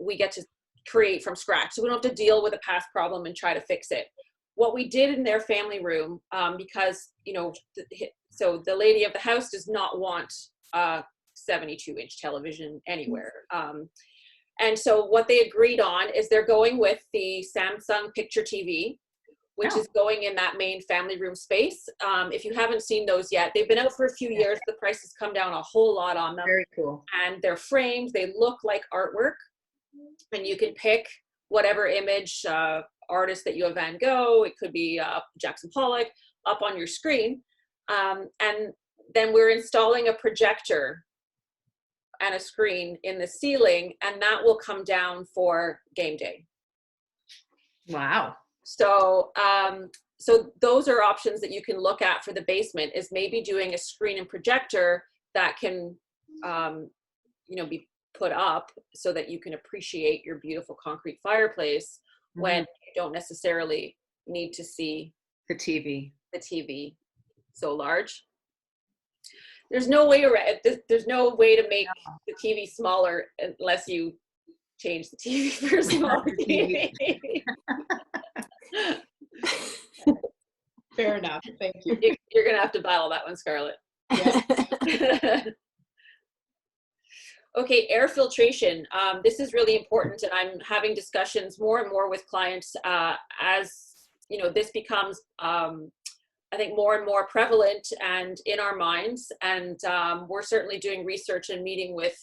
we get to create from scratch. So we don't have to deal with a past problem and try to fix it. What we did in their family room, because, you know, so the lady of the house does not want a 72-inch television anywhere. And so what they agreed on is they're going with the Samsung Picture TV, which is going in that main family room space. If you haven't seen those yet, they've been out for a few years. The price has come down a whole lot on them. Very cool. And they're framed. They look like artwork. And you can pick whatever image, artist that you have, Van Gogh, it could be Jackson Pollock, up on your screen. And then we're installing a projector and a screen in the ceiling, and that will come down for game day. Wow. So, so those are options that you can look at for the basement, is maybe doing a screen and projector that can, you know, be put up so that you can appreciate your beautiful concrete fireplace when you don't necessarily need to see the TV so large. There's no way around. There's no way to make the TV smaller unless you change the TV for a smaller TV. Fair enough. Thank you. You're gonna have to battle that one, Scarlett. Yeah. Okay, air filtration. This is really important, and I'm having discussions more and more with clients as, you know, this becomes, I think, more and more prevalent and in our minds. And we're certainly doing research and meeting with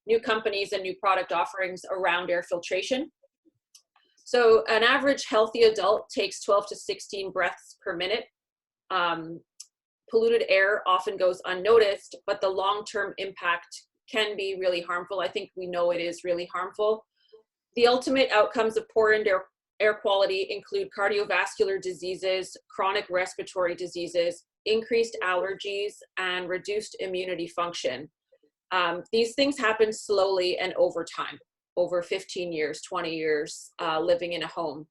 new companies and new product offerings around air filtration. So an average healthy adult takes 12 to 16 breaths per minute. Polluted air often goes unnoticed, but the long-term impact can be really harmful. I think we know it is really harmful. The ultimate outcomes of poor air quality include cardiovascular diseases, chronic respiratory diseases, increased allergies, and reduced immunity function. These things happen slowly and over time, over 15 years, 20 years living in a home.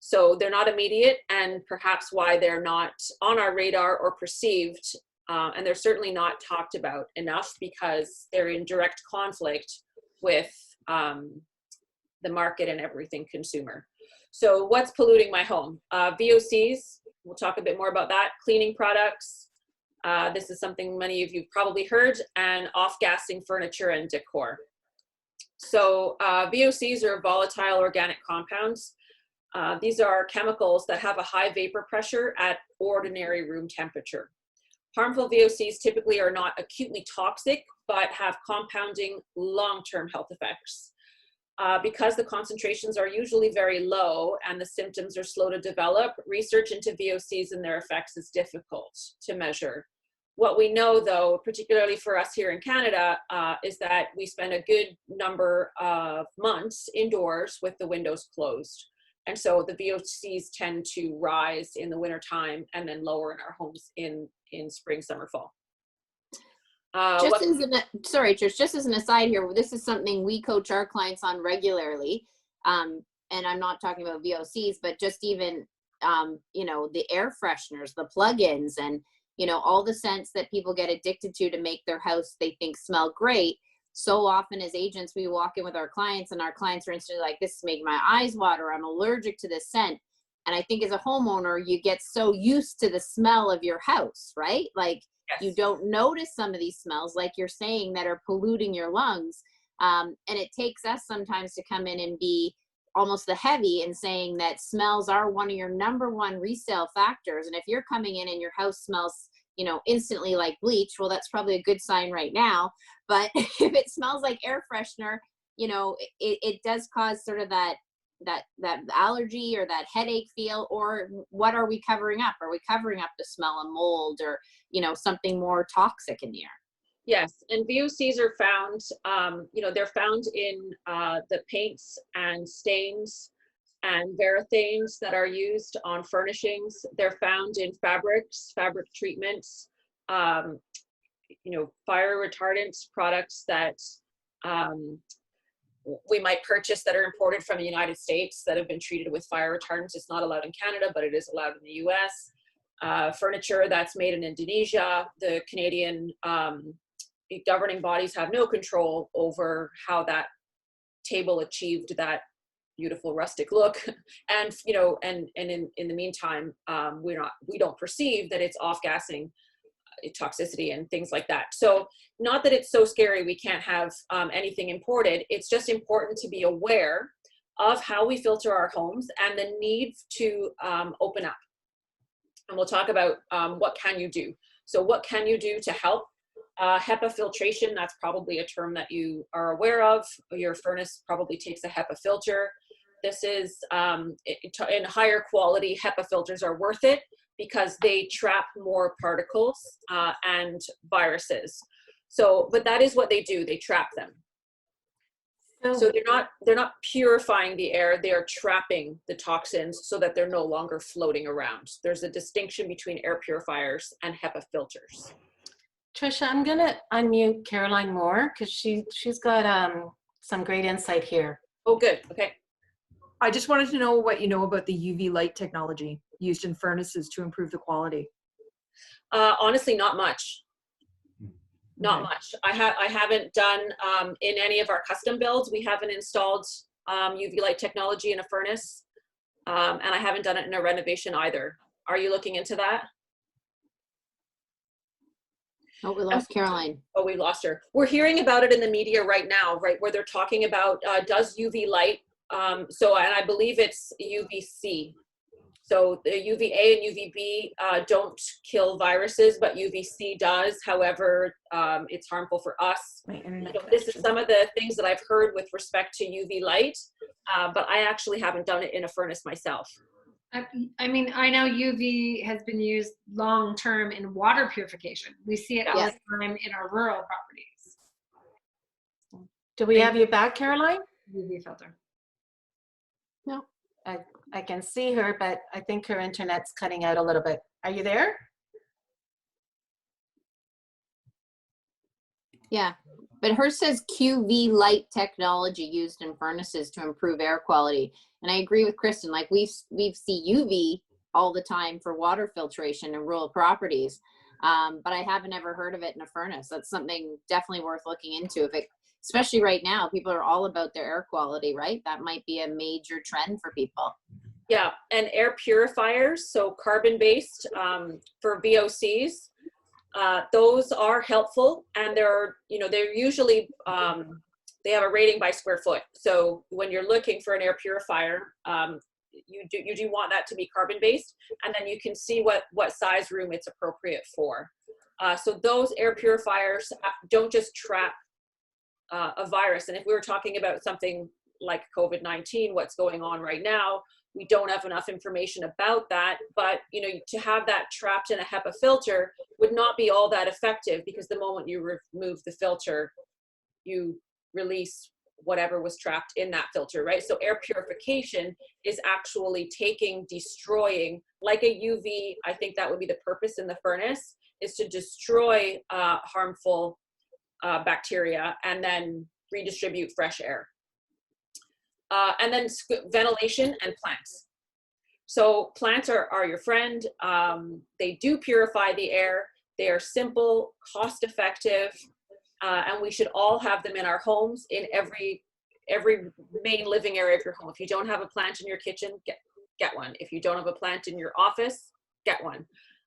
So they're not immediate, and perhaps why they're not on our radar or perceived, and they're certainly not talked about enough because they're in direct conflict with the market and everything consumer. So what's polluting my home? VOCs, we'll talk a bit more about that. Cleaning products, this is something many of you probably heard, and off-gassing furniture and decor. So VOCs are volatile organic compounds. These are chemicals that have a high vapor pressure at ordinary room temperature. Harmful VOCs typically are not acutely toxic, but have compounding long-term health effects. Because the concentrations are usually very low and the symptoms are slow to develop, research into VOCs and their effects is difficult to measure. What we know, though, particularly for us here in Canada, is that we spend a good number of months indoors with the windows closed. And so the VOCs tend to rise in the winter time and then lower in our homes in spring, summer, fall. Sorry, Trish, just as an aside here, this is something we coach our clients on regularly. And I'm not talking about VOCs, but just even, you know, the air fresheners, the plugins, and, you know, all the scents that people get addicted to make their house, they think, smell great. So often as agents, we walk in with our clients and our clients are instantly like, this is making my eyes water. I'm allergic to this scent. And I think as a homeowner, you get so used to the smell of your house, right? Like, yes, you don't notice some of these smells, like you're saying, that are polluting your lungs. And it takes us sometimes to come in and be almost the heavy in saying that smells are one of your #1 resale factors. And if you're coming in and your house smells, you know, instantly like bleach, well, that's probably a good sign right now. But if it smells like air freshener, you know, it does cause sort of that allergy or that headache feel. Or what are we covering up? Are we covering up the smell of mold or, you know, something more toxic in the air? Yes, and VOCs are found, you know, they're found in the paints and stains and varathanes that are used on furnishings. They're found in fabrics, fabric treatments, you know, fire retardants products that we might purchase that are imported from the United States that have been treated with fire retardants. It's not allowed in Canada, but it is allowed in the US. Furniture that's made in Indonesia. The Canadian governing bodies have no control over how that table achieved that beautiful rustic look. And, you know, and in the meantime, we don't perceive that it's off-gassing toxicity and things like that. So not that it's so scary we can't have anything imported. It's just important to be aware of how we filter our homes and the need to open up. And we'll talk about what can you do. So what can you do to help? HEPA filtration, that's probably a term that you are aware of. Your furnace probably takes a HEPA filter. This is, in higher quality, HEPA filters are worth it because they trap more particles and viruses. So, but that is what they do, they trap them. So they're not purifying the air, they are trapping the toxins so that they're no longer floating around. There's a distinction between air purifiers and HEPA filters. Trisha, I'm gonna unmute Caroline Moore because she's got some great insight here. Oh, good, okay. I just wanted to know what you know about the UV light technology used in furnaces to improve the quality. Honestly, not much. Not much. I haven't done in any of our custom builds. We haven't installed UV light technology in a furnace, and I haven't done it in a renovation either. Are you looking into that? Oh, we lost Caroline. Oh, we lost her. We're hearing about it in the media right now, right, where they're talking about does UV light. So, and I believe it's UVC. So the UVA and UVB don't kill viruses, but UVC does. However, it's harmful for us. This is some of the things that I've heard with respect to UV light, but I actually haven't done it in a furnace myself. I mean, I know UV has been used long-term in water purification. We see it all the time in our rural properties. Do we have you back, Caroline? UV filter. No, I can see her, but I think her internet's cutting out a little bit. Are you there? Yeah, but hers says QV light technology used in furnaces to improve air quality. And I agree with Kristen, like we see UV all the time for water filtration in rural properties. But I haven't ever heard of it in a furnace. That's something definitely worth looking into. If it, especially right now, people are all about their air quality, right? That might be a major trend for people. Yeah, and air purifiers, so carbon-based for VOCs, those are helpful, and they're usually they have a rating by square foot. So when you're looking for an air purifier, you do want that to be carbon-based, and then you can see what size room it's appropriate for. So those air purifiers don't just trap a virus. And if we were talking about something like COVID-19, what's going on right now, we don't have enough information about that, but to have that trapped in a HEPA filter would not be all that effective, because the moment you remove the filter, you release whatever was trapped in that filter, right? So air purification is actually destroying, like a UV, I think that would be the purpose in the furnace, is to destroy harmful bacteria and then redistribute fresh air. And then ventilation and plants. So plants are your friend. They do purify the air. They are simple, cost-effective, and we should all have them in our homes, in every main living area of your home. If you don't have a plant in your kitchen, get one. If you don't have a plant in your office, get one.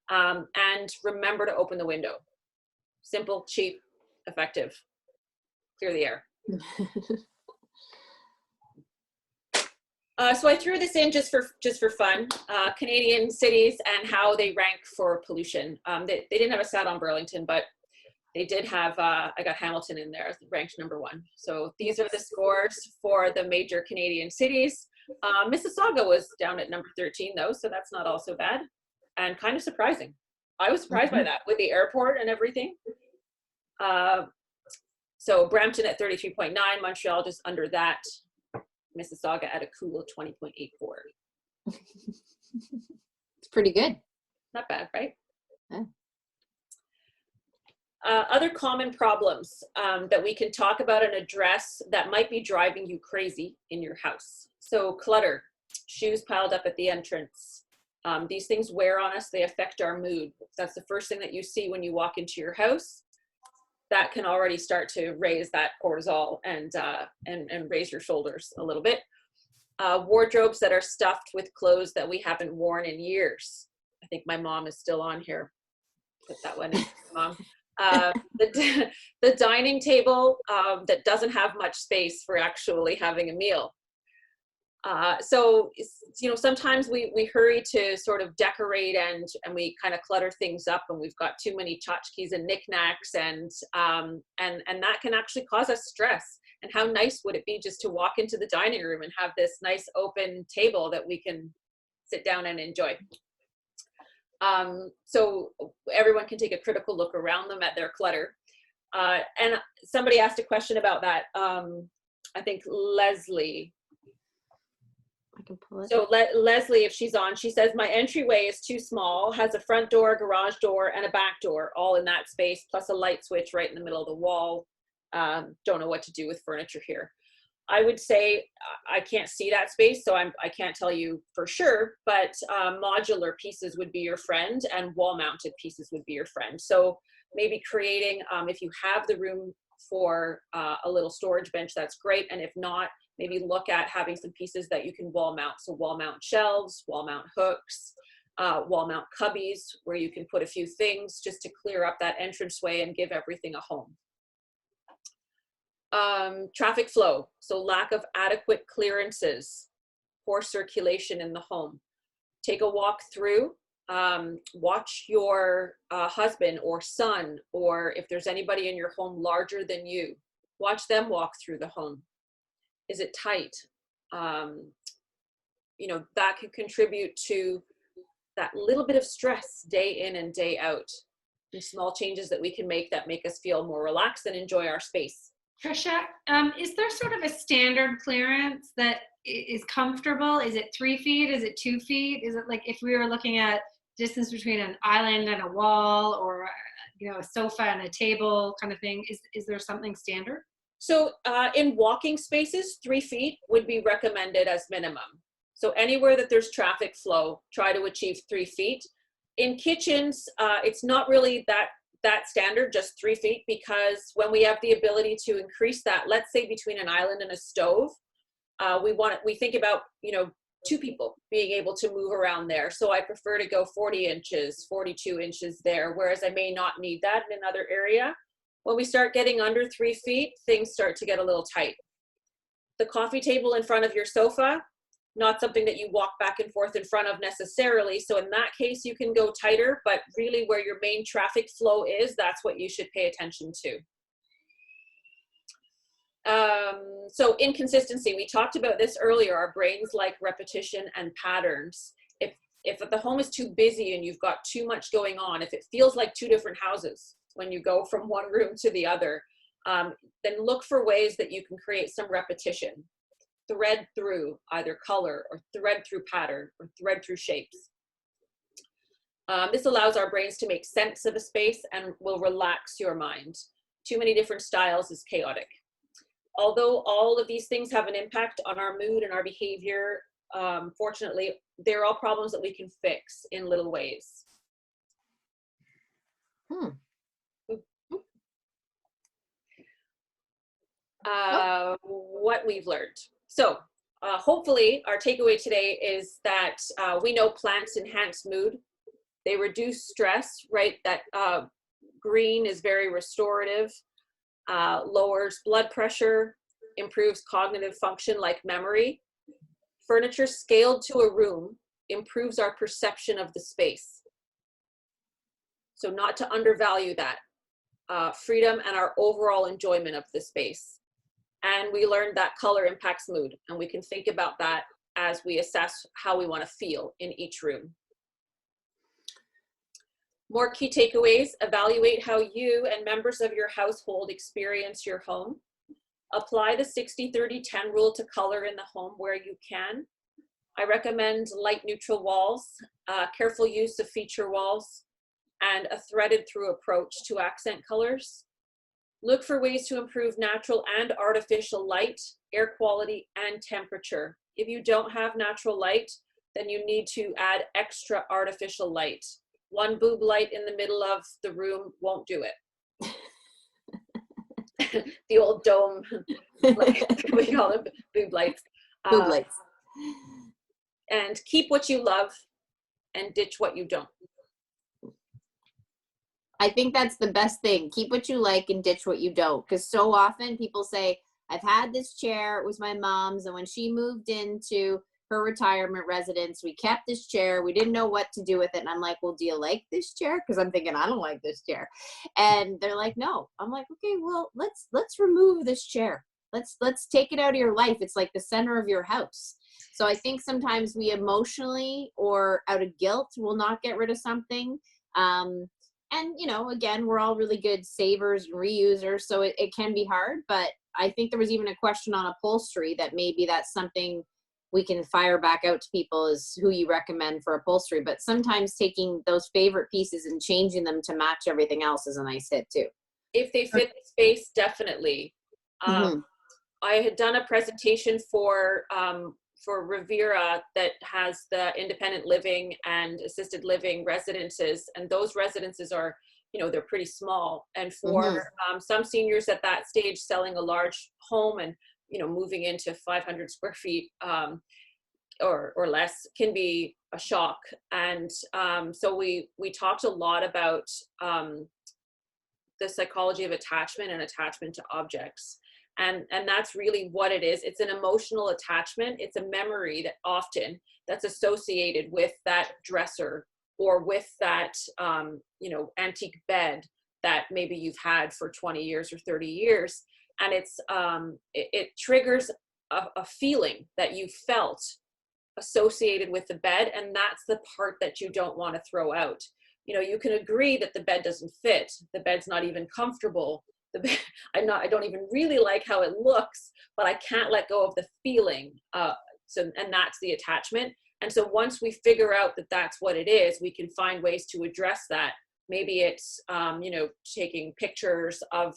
And remember to open the window. Simple, cheap, effective. Clear the air. So I threw this in just for fun. Canadian cities and how they rank for pollution. They didn't have a stat on Burlington, but they did have, I got Hamilton in there, ranked #1. So these are the scores for the major Canadian cities. Mississauga was down at number 13 though, so that's not all so bad, and kind of surprising. I was surprised by that with the airport and everything. So Brampton at 33.9, Montreal just under that, Mississauga at a cool 20.84. It's pretty good. Not bad, right? Yeah. Other common problems that we can talk about and address that might be driving you crazy in your house. So clutter, shoes piled up at the entrance. These things wear on us, they affect our mood. That's the first thing that you see when you walk into your house. That can already start to raise that cortisol and raise your shoulders a little bit. Wardrobes that are stuffed with clothes that we haven't worn in years. I think my mom is still on here. Put that one in, Mom. The dining table that doesn't have much space for actually having a meal. So sometimes we hurry to sort of decorate and we kind of clutter things up, and we've got too many tchotchkes and knickknacks, and that can actually cause us stress. And how nice would it be just to walk into the dining room and have this nice open table that we can sit down and enjoy. So everyone can take a critical look around them at their clutter. And somebody asked a question about that. I think Leslie. I can pull it. So Leslie, if she's on, she says, my entryway is too small, has a front door, garage door, and a back door, all in that space, plus a light switch right in the middle of the wall. Don't know what to do with furniture here. I would say I can't see that space, so I can't tell you for sure, but modular pieces would be your friend, and wall-mounted pieces would be your friend. So maybe creating, if you have the room for a little storage bench, that's great. And if not, maybe look at having some pieces that you can wall mount. So wall mount shelves, wall mount hooks, wall mount cubbies, where you can put a few things just to clear up that entranceway and give everything a home. Traffic flow, so lack of adequate clearances, poor circulation in the home. Take a walk through, watch your husband or son, or if there's anybody in your home larger than you, watch them walk through the home. Is it tight? That can contribute to that little bit of stress day in and day out. These small changes that we can make that make us feel more relaxed and enjoy our space. Trisha, is there sort of a standard clearance that is comfortable? Is it 3 feet? Is it 2 feet? Is it like if we were looking at distance between an island and a wall, or you know, a sofa and a table kind of thing. Is there something standard? So in walking spaces, 3 feet would be recommended as minimum. So anywhere that there's traffic flow, try to achieve 3 feet. In kitchens, it's not really that standard, just 3 feet, because when we have the ability to increase that, let's say between an island and a stove, we think about, you know, 2 people being able to move around there. So I prefer to go 40 inches, 42 inches there, whereas I may not need that in another area. When we start getting under 3 feet, things start to get a little tight. The coffee table in front of your sofa, not something that you walk back and forth in front of necessarily. So in that case, you can go tighter, but really where your main traffic flow is, that's what you should pay attention to. So inconsistency, we talked about this earlier. Our brains like repetition and patterns. If the home is too busy and you've got too much going on, if it feels like 2 different houses when you go from one room to the other, then look for ways that you can create some repetition. Thread through either color or thread through pattern or thread through shapes. This allows our brains to make sense of a space and will relax your mind. Too many different styles is chaotic. Although all of these things have an impact on our mood and our behavior, fortunately, they're all problems that we can fix in little ways. What we've learned. So hopefully our takeaway today is that we know plants enhance mood. They reduce stress, right? That green is very restorative, lowers blood pressure, improves cognitive function like memory. Furniture scaled to a room improves our perception of the space. So not to undervalue that. Freedom and our overall enjoyment of the space. And we learned that color impacts mood, and we can think about that as we assess how we want to feel in each room. More key takeaways: evaluate how you and members of your household experience your home. Apply the 60-30-10 rule to color in the home where you can. I recommend light neutral walls, careful use of feature walls, and a threaded through approach to accent colors. Look for ways to improve natural and artificial light, air quality, and temperature. If you don't have natural light, then you need to add extra artificial light. One boob light in the middle of the room won't do it. The old dome, like we call them boob lights. Boob lights. And keep what you love and ditch what you don't. I think that's the best thing. Keep what you like and ditch what you don't. Because so often people say, I've had this chair, it was my mom's, and when she moved into her retirement residence, we kept this chair, we didn't know what to do with it. And I'm like, well, do you like this chair? Because I'm thinking, I don't like this chair. And they're like, no. I'm like, okay, well, let's remove this chair. Let's take it out of your life. It's like the center of your house. So I think sometimes we emotionally or out of guilt will not get rid of something. And, you know, again, we're all really good savers and reusers, so it can be hard. But I think there was even a question on upholstery that maybe that's something we can fire back out to people, is who you recommend for upholstery. But sometimes taking those favorite pieces and changing them to match everything else is a nice hit too. If they fit the space, definitely. I had done a presentation for Riviera that has the independent living and assisted living residences, and those residences are, you know, they're pretty small. And for some seniors at that stage, selling a large home and, you know, moving into 500 square feet or less can be a shock. And so we talked a lot about the psychology of attachment and attachment to objects. And that's really what it is. It's an emotional attachment. It's a memory that often that's associated with that dresser or with that, you know, antique bed that maybe you've had for 20 years or 30 years. And it's, it triggers a feeling that you felt associated with the bed. And that's the part that you don't want to throw out. You know, you can agree that the bed doesn't fit. The bed's not even comfortable. I don't even really like how it looks, but I can't let go of the feeling. And that's the attachment. And so once we figure out that that's what it is, we can find ways to address that Maybe it's, you know, taking pictures of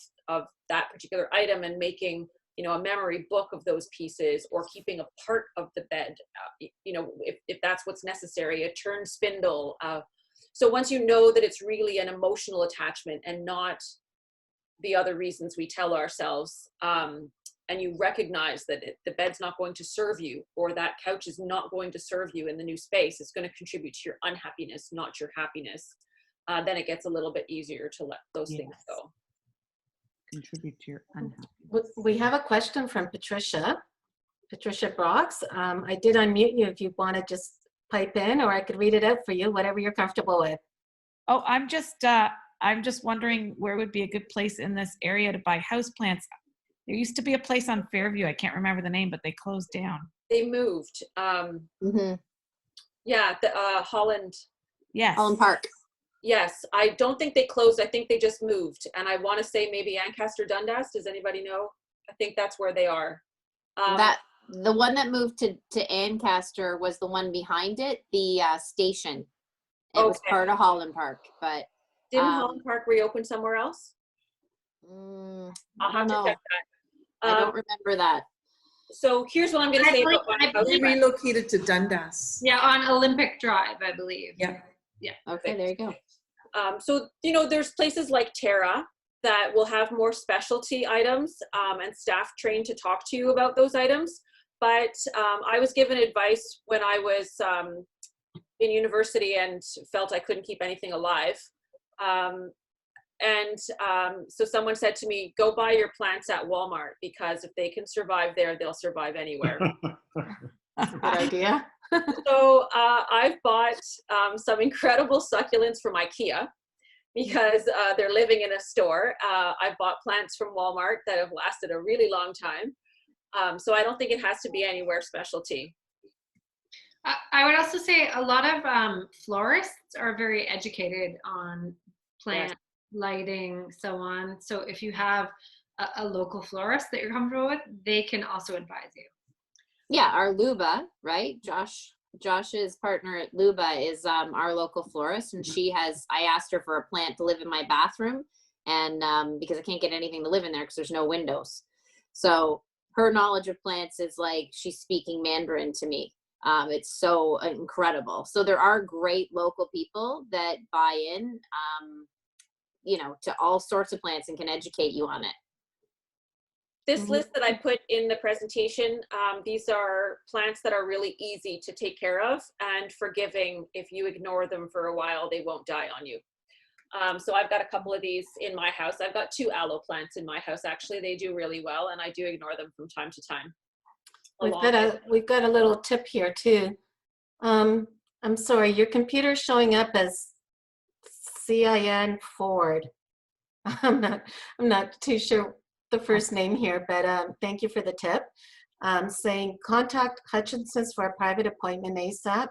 that particular item and making, you know, a memory book of those pieces, or keeping a part of the bed, you know, if that's what's necessary, a turn spindle. So once you know that it's really an emotional attachment and not the other reasons we tell ourselves, and you recognize that the bed's not going to serve you, or that couch is not going to serve you in the new space, it's going to contribute to your unhappiness, not your happiness, then it gets a little bit easier to let those things go. Contribute to your unhappiness. We have a question from Patricia Brox. I did unmute you if you want to just pipe in, or I could read it out for you, whatever you're comfortable with. Oh, I'm just wondering where would be a good place in this area to buy houseplants. There used to be a place on Fairview. I can't remember the name, but they closed down. They moved. Yeah, the Holland. Yes. Holland Park. Yes, I don't think they closed. I think they just moved. And I want to say maybe Ancaster Dundas. Does anybody know? I think that's where they are. The one that moved to Ancaster was the one behind it, the station. It was part of Holland Park, but didn't Holland Park reopen somewhere else? I'll have to check that. I don't remember that. So here's what I'm going to say about my house. We relocated to Dundas. Yeah, on Olympic Drive, I believe. Yeah. Yeah. Okay, there you go. So, you know, there's places like Terra that will have more specialty items, and staff trained to talk to you about those items. But I was given advice when I was in university and felt I couldn't keep anything alive. So someone said to me, go buy your plants at Walmart, because if they can survive there, they'll survive anywhere. Good idea. So I've bought some incredible succulents from IKEA, because they're living in a store. I've bought plants from Walmart that have lasted a really long time. So I don't think it has to be anywhere specialty. I would also say a lot of florists are very educated on plant lighting, so on. So if you have a local florist that you're comfortable with, they can also advise you. Yeah, our Luba, right? Josh's partner at Luba is our local florist, and I asked her for a plant to live in my bathroom, and because I can't get anything to live in there because there's no windows. So her knowledge of plants is like she's speaking Mandarin to me. It's so incredible. So there are great local people that buy in, you know, to all sorts of plants and can educate you on it. This list that I put in the presentation, these are plants that are really easy to take care of and forgiving. If you ignore them for a while, they won't die on you. So I've got a couple of these in my house. I've got 2 aloe plants in my house. Actually, they do really well, and I do ignore them from time to time. We've got a little tip here too. I'm sorry, your computer's showing up as CIN Ford. I'm not too sure the first name here, but thank you for the tip. Saying contact Hutchinson's for a private appointment ASAP.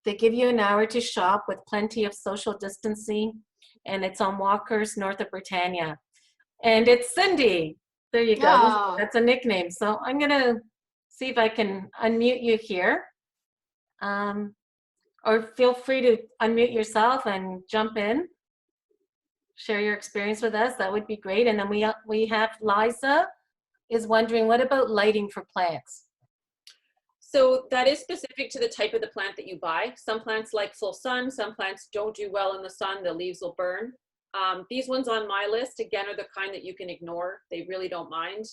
They give you an hour to shop with plenty of social distancing, and it's on Walker's north of Britannia. And it's Cindy. There you go. Oh. That's a nickname. So I'm gonna see if I can unmute you here. Or feel free to unmute yourself and jump in. Share your experience with us. That would be great. And then we have Liza is wondering, what about lighting for plants? So that is specific to the type of the plant that you buy. Some plants like full sun, some plants don't do well in the sun, the leaves will burn. These ones on my list, again, are the kind that you can ignore. They really don't mind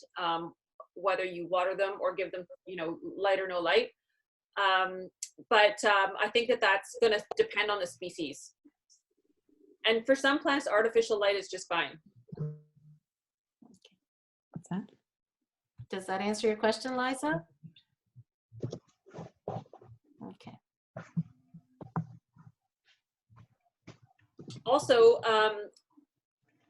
whether you water them or give them, you know, light or no light. But I think that that's gonna depend on the species. And for some plants, artificial light is just fine. What's that? Does that answer your question, Liza? Okay. Also,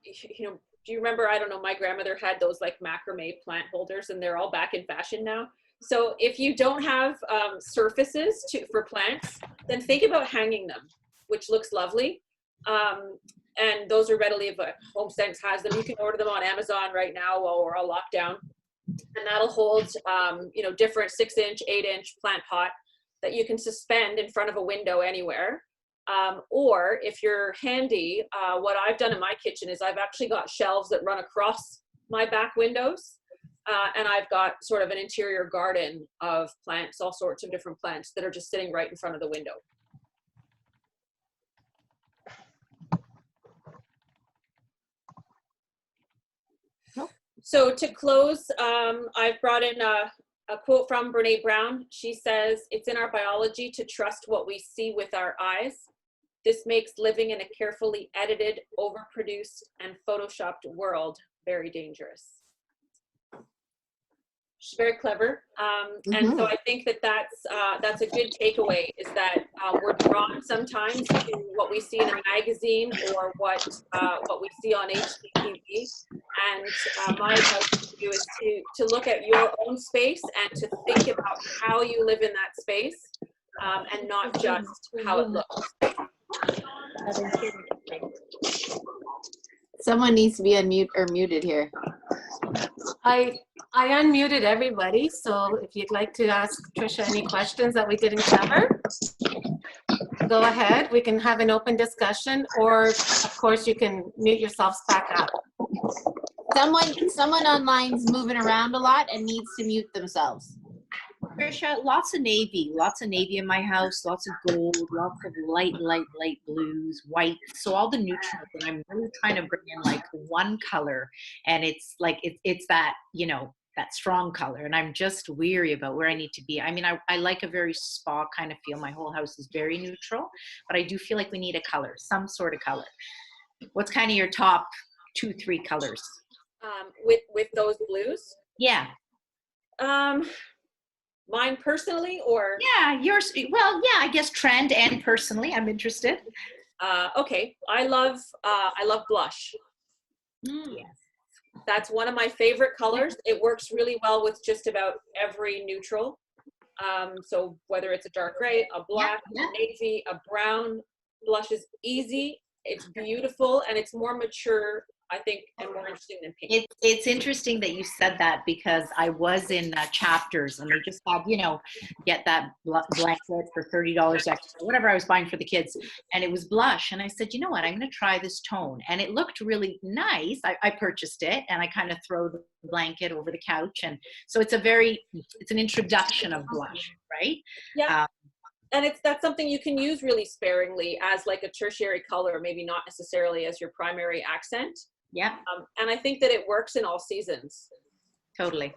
you know, do you remember, I don't know, my grandmother had those like macrame plant holders, and they're all back in fashion now. So if you don't have surfaces for plants, then think about hanging them, which looks lovely. And those are readily available. HomeSense has them. You can order them on Amazon right now while we're all locked down. And that'll hold, you know, different 6-inch, 8-inch plant pot that you can suspend in front of a window anywhere. Or if you're handy, what I've done in my kitchen is I've actually got shelves that run across my back windows. And I've got sort of an interior garden of plants, all sorts of different plants that are just sitting right in front of the window. So to close, I've brought in a quote from Brene Brown. She says, "It's in our biology to trust what we see with our eyes. This makes living in a carefully edited, overproduced, and photoshopped world very dangerous." She's very clever. And so I think that that's a good takeaway, is that we're drawn sometimes to what we see in a magazine or what we see on HGTV. And my advice to you is to look at your own space and to think about how you live in that space, and not just how it looks. Someone needs to be unmute or muted here. I unmuted everybody, so if you'd like to ask Trisha any questions that we didn't cover, go ahead. We can have an open discussion, or of course you can mute yourselves back up. Someone online's moving around a lot and needs to mute themselves. Trisha, lots of navy in my house, lots of gold, lots of light blues, white. So all the neutrals, and I'm really trying to bring in like one color, and it's like, it's that, you know, that strong color. And I'm just weary about where I need to be. I mean, I like a very spa kind of feel. My whole house is very neutral, but I do feel like we need a color, some sort of color. What's kind of your top 2-3 colors? With those blues? Yeah. Mine personally, or? Yeah, yours. Well, yeah, I guess trend and personally, I'm interested. Okay, I love blush. Yes. That's one of my favorite colors. It works really well with just about every neutral. So whether it's a dark gray, a black, a navy, a brown, blush is easy. It's beautiful, and it's more mature, I think, and more interesting than pink. It's interesting that you said that, because I was in Chapters, and they just had, you know, get that blanket for $30 extra, whatever I was buying for the kids, and it was blush. And I said, you know what, I'm going to try this tone, and it looked really nice. I purchased it, and I kind of throw the blanket over the couch, and so it's an introduction of blush, right? Yeah. And that's something you can use really sparingly as like a tertiary color, maybe not necessarily as your primary accent. Yeah. And I think that it works in all seasons. Totally.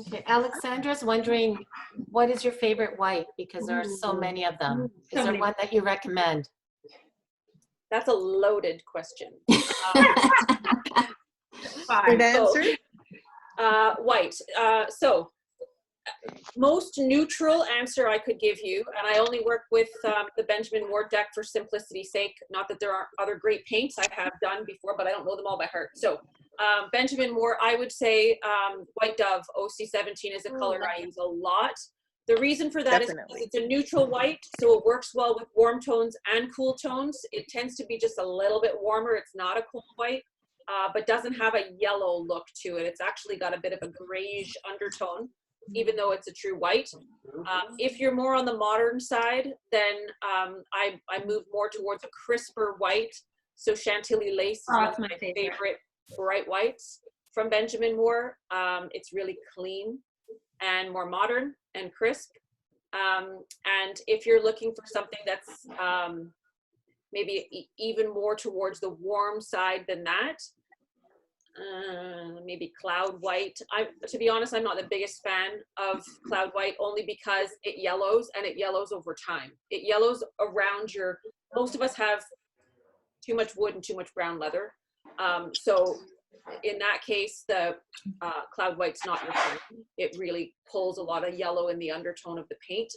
Okay, Alexandra's wondering, what is your favorite white? Because there are so many of them. Is there one that you recommend? That's a loaded question. Good answer. White. So most neutral answer I could give you, and I only work with the Benjamin Moore deck for simplicity's sake. Not that there aren't other great paints I have done before, but I don't know them all by heart. So Benjamin Moore, I would say White Dove OC17 is a color I use a lot. The reason for that is because it's a neutral white, so it works well with warm tones and cool tones. It tends to be just a little bit warmer. It's not a cool white, but doesn't have a yellow look to it. It's actually got a bit of a grayish undertone, even though it's a true white. If you're more on the modern side, then I move more towards a crisper white. So Chantilly lace is one of my favorite bright whites from Benjamin Moore. It's really clean and more modern and crisp. And if you're looking for something that's maybe even more towards the warm side than that, maybe Cloud White. To be honest, I'm not the biggest fan of Cloud White, only because it yellows, and it yellows over time. It yellows around most of us have too much wood and too much brown leather. So in that case, the Cloud White's not your friend. It really pulls a lot of yellow in the undertone of the paint,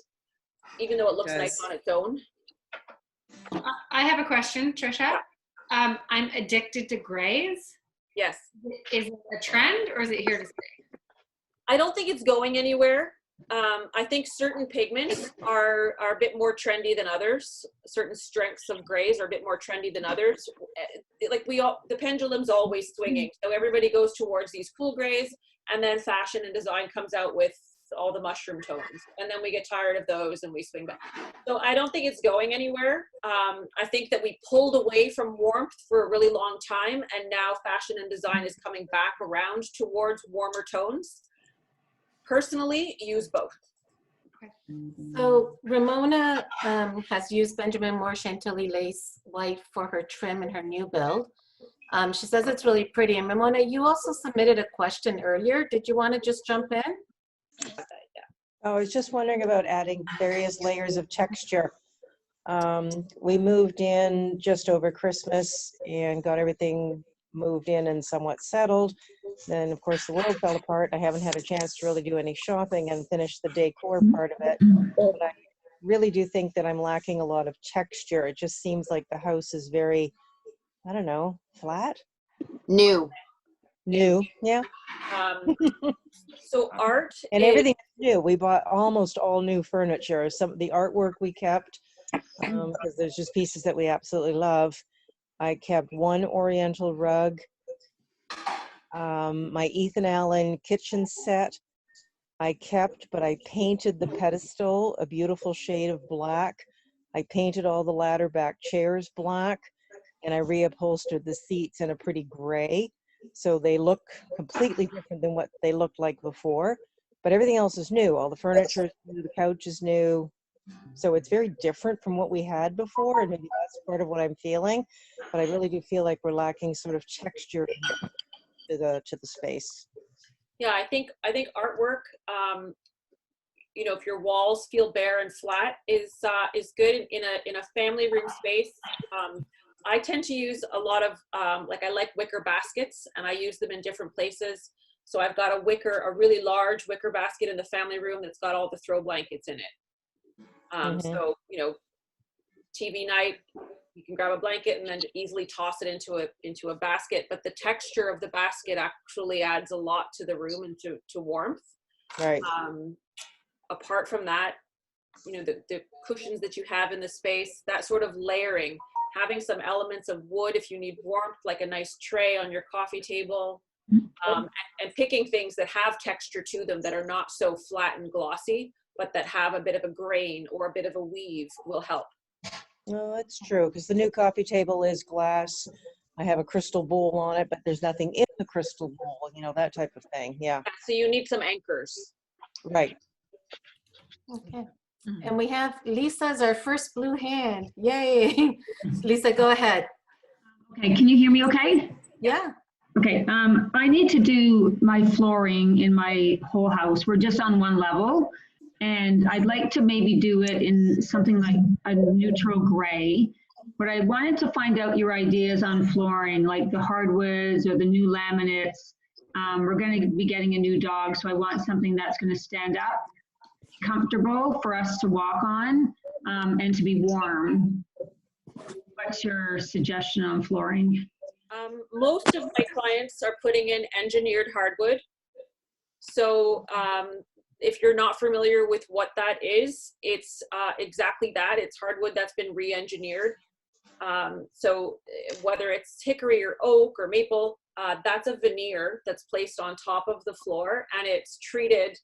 even though it looks nice on its own. I have a question, Trisha. I'm addicted to grays. Yes. Is it a trend, or is it here to stay? I don't think it's going anywhere. I think certain pigments are a bit more trendy than others. Certain strengths of grays are a bit more trendy than others. Like the pendulum's always swinging. So everybody goes towards these cool grays, and then fashion and design comes out with all the mushroom tones, and then we get tired of those and we swing back. So I don't think it's going anywhere. I think that we pulled away from warmth for a really long time, and now fashion and design is coming back around towards warmer tones. Personally, use both. So Ramona has used Benjamin Moore Chantilly lace white for her trim in her new build. She says it's really pretty. And Ramona, you also submitted a question earlier. Did you want to just jump in? I was just wondering about adding various layers of texture. We moved in just over Christmas and got everything moved in and somewhat settled. Then, of course, the world fell apart. I haven't had a chance to really do any shopping and finish the decor part of it. But I really do think that I'm lacking a lot of texture. It just seems like the house is very, I don't know, flat? New. New, yeah. So art and everything's new. We bought almost all new furniture. Some of the artwork we kept, because there's just pieces that we absolutely love. I kept one Oriental rug, my Ethan Allen kitchen set I kept, but I painted the pedestal a beautiful shade of black. I painted all the ladder back chairs black, and I reupholstered the seats in a pretty gray. So they look completely different than what they looked like before, but everything else is new. All the furniture is new, the couch is new. So it's very different from what we had before, and maybe that's part of what I'm feeling. But I really do feel like we're lacking sort of texture to the space. Yeah, I think artwork, you know, if your walls feel bare and flat, is good in a family room space. I tend to use a lot of I like wicker baskets, and I use them in different places. So I've got a really large wicker basket in the family room that's got all the throw blankets in it. So, you know, TV night, you can grab a blanket and then easily toss it into a basket. But the texture of the basket actually adds a lot to the room and to warmth. Right. Apart from that, you know, the cushions that you have in the space, that sort of layering, having some elements of wood if you need warmth, like a nice tray on your coffee table, and picking things that have texture to them that are not so flat and glossy, but that have a bit of a grain or a bit of a weave will help. No, that's true, because the new coffee table is glass. I have a crystal bowl on it, but there's nothing in the crystal bowl, you know, that type of thing. Yeah. So you need some anchors. Right. Okay. And we have Lisa's our first blue hand. Yay. Lisa, go ahead. Okay, can you hear me okay? Yeah. Okay, I need to do my flooring in my whole house. We're just on one level, and I'd like to maybe do it in something like a neutral gray. But I wanted to find out your ideas on flooring, like the hardwoods or the new laminates. We're going to be getting a new dog, so I want something that's going to stand up, comfortable for us to walk on, and to be warm. What's your suggestion on flooring? Most of my clients are putting in engineered hardwood. So if you're not familiar with what that is, it's exactly that. It's hardwood that's been re-engineered. So whether it's hickory or oak or maple, that's a veneer that's placed on top of the floor, and it's treated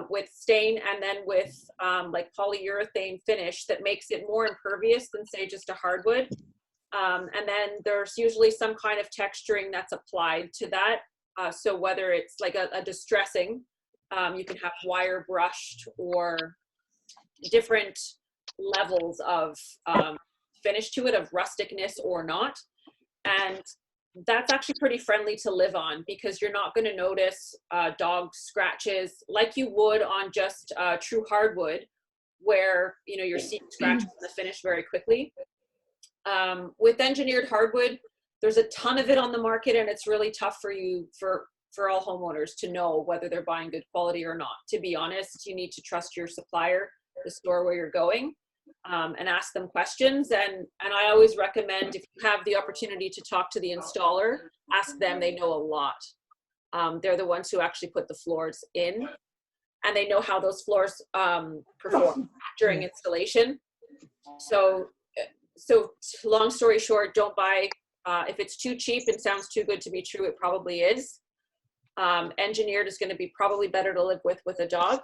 with stain and then with like polyurethane finish that makes it more impervious than, say, just a hardwood. And then there's usually some kind of texturing that's applied to that. So whether it's like a distressing, you can have wire brushed or different levels of finish to it, of rusticness or not. And that's actually pretty friendly to live on, because you're not going to notice dog scratches like you would on just true hardwood, where, you know, you're seeing scratches in the finish very quickly. With engineered hardwood, there's a ton of it on the market, and it's really tough for all homeowners to know whether they're buying good quality or not. To be honest, you need to trust your supplier, the store where you're going, and ask them questions. And I always recommend, if you have the opportunity to talk to the installer, ask them. They know a lot. They're the ones who actually put the floors in, and they know how those floors perform during installation. So long story short, don't buy, if it's too cheap and sounds too good to be true, it probably is. Engineered is going to be probably better to live with a dog.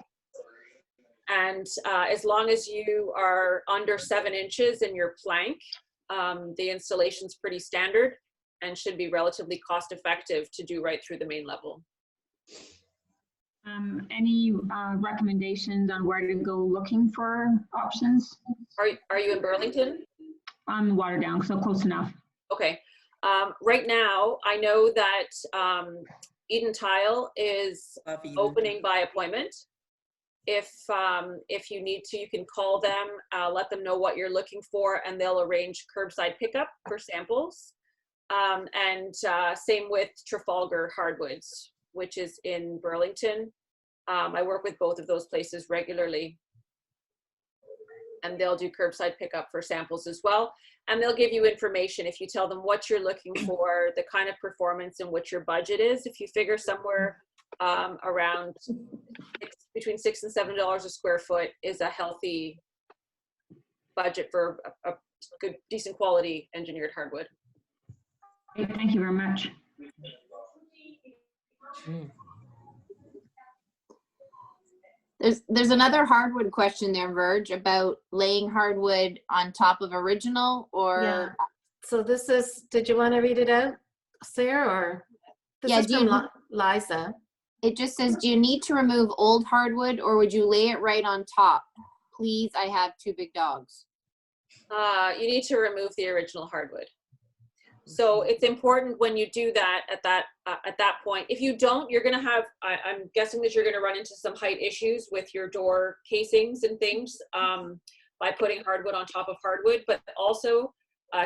And as long as you are under 7 inches in your plank, the installation's pretty standard and should be relatively cost effective to do right through the main level. Any recommendations on where to go looking for options? Are you in Burlington? On Waterdown, so close enough. Okay. Right now, I know that Eden Tile is opening by appointment. If you need to, you can call them, let them know what you're looking for, and they'll arrange curbside pickup for samples. And same with Trafalgar Hardwoods, which is in Burlington. I work with both of those places regularly, and they'll do curbside pickup for samples as well. And they'll give you information if you tell them what you're looking for, the kind of performance and what your budget is. If you figure somewhere around between $6 and $7 a square foot is a healthy budget for a good, decent quality engineered hardwood. Thank you very much. There's another hardwood question there, Verge, about laying hardwood on top of original or. Yeah. So this is, did you want to read it out, Sarah, or this Yeah, is from Liza. It just says, do you need to remove old hardwood or would you lay it right on top? Please, I have 2 big dogs. You need to remove the original hardwood. So it's important when you do that at that point. If you don't, you're going to have, I'm guessing that you're going to run into some height issues with your door casings and things by putting hardwood on top of hardwood. But also,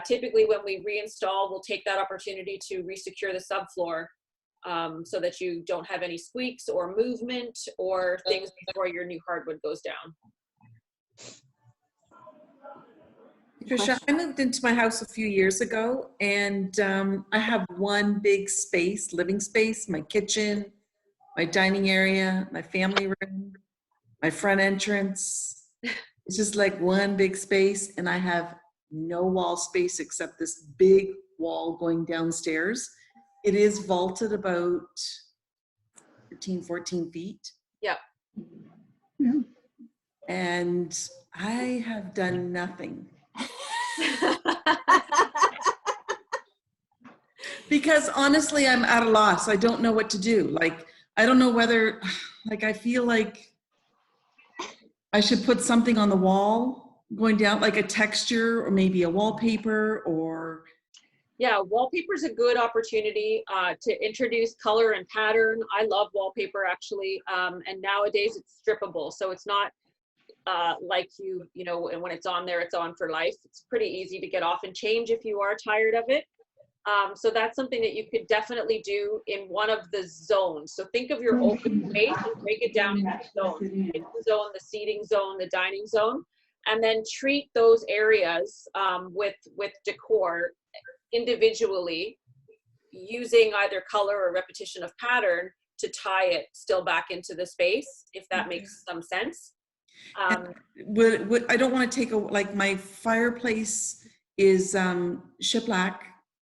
typically when we reinstall, we'll take that opportunity to resecure the subfloor so that you don't have any squeaks or movement or things before your new hardwood goes down. Trisha, I moved into my house a few years ago, and I have one big space, living space, my kitchen, my dining area, my family room, my front entrance. It's just like one big space, and I have no wall space except this big wall going downstairs. It is vaulted about 13, 14 feet. Yep. Yeah. And I have done nothing. Because honestly, I'm at a loss. I don't know what to do. Like, I don't know whether, like, I feel like I should put something on the wall going down, like a texture or maybe a wallpaper or. Yeah, wallpaper is a good opportunity to introduce color and pattern. I love wallpaper actually. And nowadays it's strippable. So it's not like you know, and when it's on there, it's on for life. It's pretty easy to get off and change if you are tired of it. So that's something that you could definitely do in one of the zones. So think of your open space and break it down into zones. The zone, the seating zone, the dining zone, and then treat those areas with decor individually, using either color or repetition of pattern to tie it still back into the space, if that makes some sense. I don't want to take like my fireplace is shiplap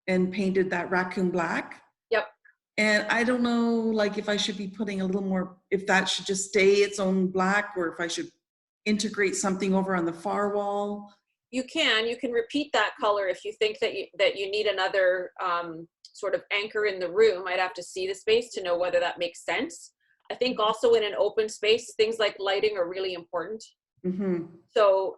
and painted that raccoon black. Yep. And I don't know, like, if I should be putting a little more, if that should just stay its own black, or if I should integrate something over on the far wall. You can repeat that color if you think that you need another sort of anchor in the room. I'd have to see the space to know whether that makes sense. I think also in an open space, things like lighting are really important. Mm-hmm. So,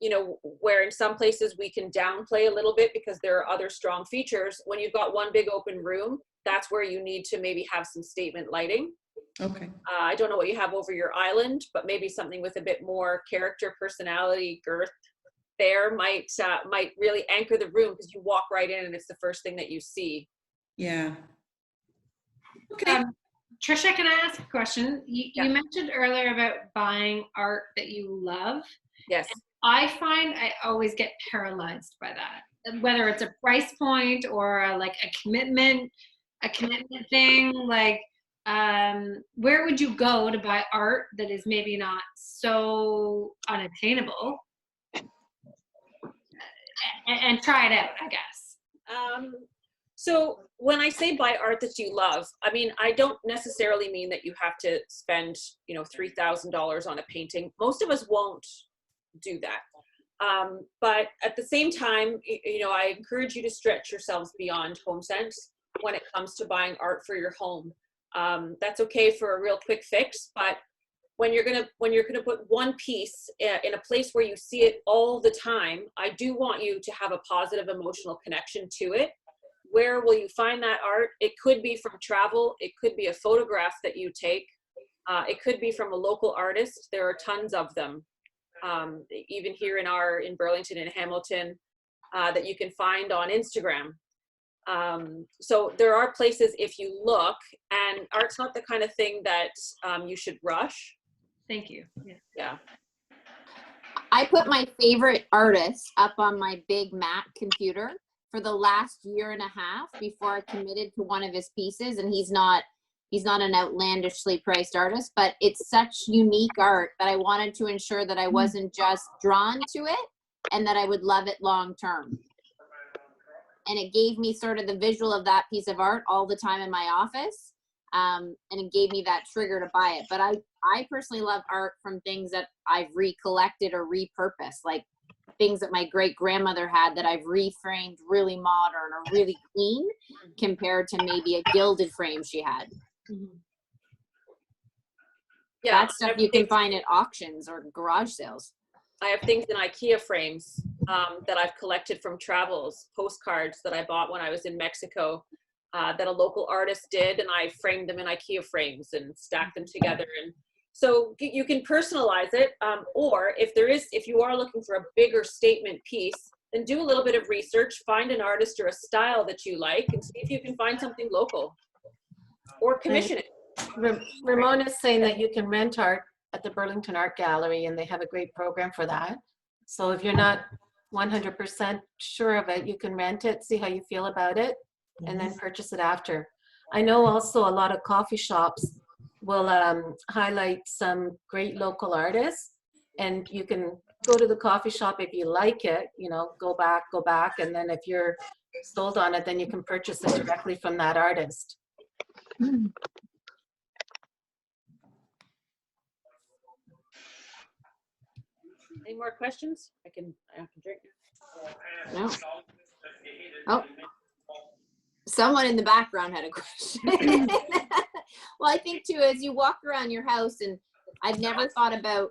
you know, where in some places we can downplay a little bit because there are other strong features, when you've got one big open room, that's where you need to maybe have some statement lighting. Okay. I don't know what you have over your island, but maybe something with a bit more character, personality, girth there might really anchor the room, because you walk right in and it's the first thing that you see. Yeah. Okay. Trisha, can I ask a question? You mentioned earlier about buying art that you love. Yes. And I find I always get paralyzed by that, whether it's a price point or like a commitment thing. Like, where would you go to buy art that is maybe not so unattainable? And try it out, I guess. So when I say buy art that you love, I mean, I don't necessarily mean that you have to spend, you know, $3,000 on a painting. Most of us won't do that. But at the same time, you know, I encourage you to stretch yourselves beyond HomeSense when it comes to buying art for your home. That's okay for a real quick fix, but when you're gonna put one piece in a place where you see it all the time, I do want you to have a positive emotional connection to it. Where will you find that art? It could be from travel. It could be a photograph that you take. It could be from a local artist. There are tons of them, even here in Burlington and Hamilton, that you can find on Instagram. So there are places if you look, and art's not the kind of thing that you should rush. Thank you. Yeah. I put my favorite artist up on my big Mac computer for the last year and a half before I committed to one of his pieces, and he's not an outlandishly priced artist, but it's such unique art that I wanted to ensure that I wasn't just drawn to it and that I would love it long term. And it gave me sort of the visual of that piece of art all the time in my office. And it gave me that trigger to buy it. But I personally love art from things that I've recollected or repurposed, like things that my great grandmother had that I've reframed really modern or really clean compared to maybe a gilded frame she had. Yeah, that stuff you can find at auctions or garage sales. I have things in IKEA frames that I've collected from travels, postcards that I bought when I was in Mexico that a local artist did, and I framed them in IKEA frames and stacked them together. And so you can personalize it, or if you are looking for a bigger statement piece, then do a little bit of research, find an artist or a style that you like, and see if you can find something local or commission it. Ramon is saying that you can rent art at the Burlington Art Gallery, and they have a great program for that. So if you're not 100% sure of it, you can rent it, see how you feel about it, and then purchase it after. I know also a lot of coffee shops will highlight some great local artists, and you can go to the coffee shop if you like it, you know, go back, and then if you're sold on it, then you can purchase it directly from that artist. Any more questions? I can drink. No. Oh, someone in the background had a question. Well, I think too, as you walk around your house, and I've never thought about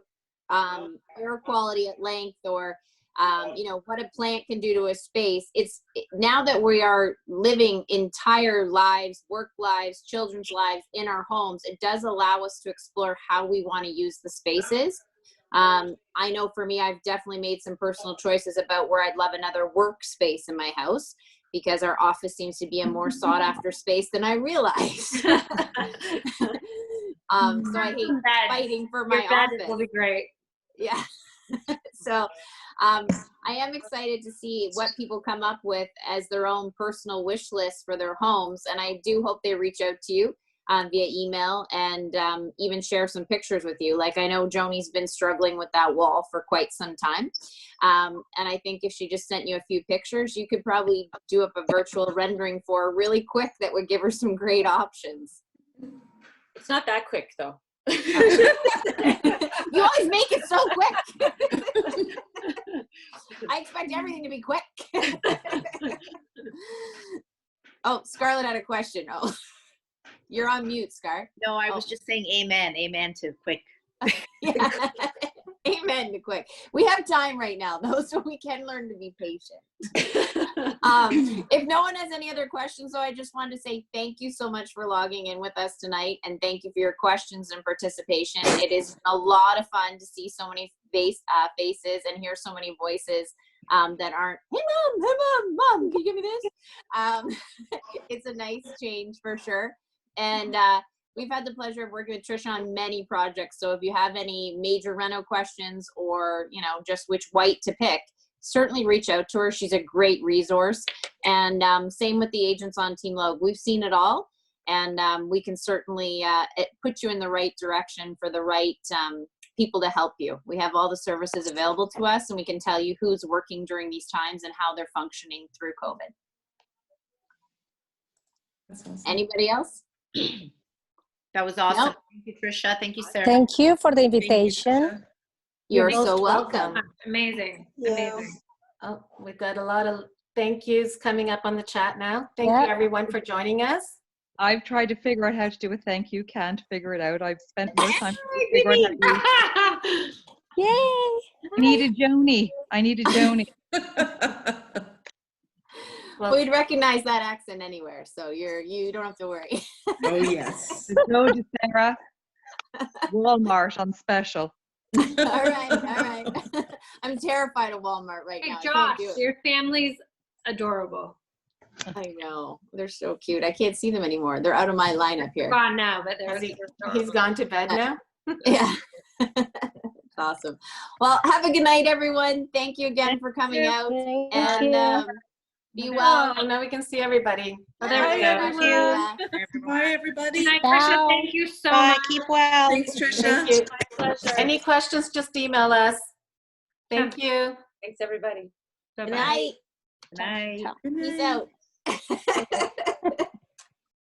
air quality at length, or you know, what a plant can do to a space. Now that we are living entire lives, work lives, children's lives in our homes, it does allow us to explore how we want to use the spaces. I know for me, I've definitely made some personal choices about where I'd love another workspace in my house, because our office seems to be a more sought after space than I realized. So I hate fighting for my office. Will be great. Yeah. So I am excited to see what people come up with as their own personal wish list for their homes. And I do hope they reach out to you via email and even share some pictures with you. Like, I know Joni's been struggling with that wall for quite some time. And I think if she just sent you a few pictures, you could probably do up a virtual rendering for her really quick that would give her some great options. It's not that quick though. You always make it so quick. I expect everything to be quick. Oh, Scarlett had a question. Oh, you're on mute, Scar. No, I was just saying amen. Amen to quick. Yeah. Amen to quick. We have time right now, though, so we can learn to be patient. If no one has any other questions, though, I just wanted to say thank you so much for logging in with us tonight, and thank you for your questions and participation. It is a lot of fun to see so many faces and hear so many voices that aren't, hey mom, can you give me this? It's a nice change for sure. And we've had the pleasure of working with Trisha on many projects. So if you have any major reno questions, or, you know, just which white to pick, certainly reach out to her. She's a great resource. And same with the agents on Team Logue. We've seen it all, and we can certainly put you in the right direction for the right people to help you. We have all the services available to us, and we can tell you who's working during these times and how they're functioning through COVID. That's awesome. Anybody else? That was awesome. Nope. Thank you, Trisha. Thank you, Sarah. Thank you for the Thank you, invitation. Trisha. You're most so welcome. Amazing. Yeah. Amazing. Oh, we've got a lot of thank yous coming up on the chat now. Thank you Yeah. everyone for joining us. I've tried to figure out how to do a thank you, can't figure it out. I've spent more time figuring out how to use. Yay! I need a Joni. I need a Joni. Well, We'd recognize that accent anywhere, so you don't have to worry. Oh, yes. No to Sarah. Walmart on special. All right. I'm terrified of Walmart right Hey, now. I Josh, can't do it. your family's adorable. I know. They're so cute. I can't see them anymore. They're out of my lineup here. Gone now, but they're Has he, adorable. he's gone to bed now. Yeah. It's awesome. Well, have a good night, everyone. Thank you again for coming out. Thank And you. be well. Oh, now we can see everybody. Oh, there we Bye, go. everyone. Bye, everybody. Good night, Trisha. Ciao. Thank you so Bye. much. Keep well. Thanks, Trisha. Thank you. My pleasure. Any questions, just email us. Thank you. Thanks, everybody. Good Bye-bye. night. Night. Good Peace night. out.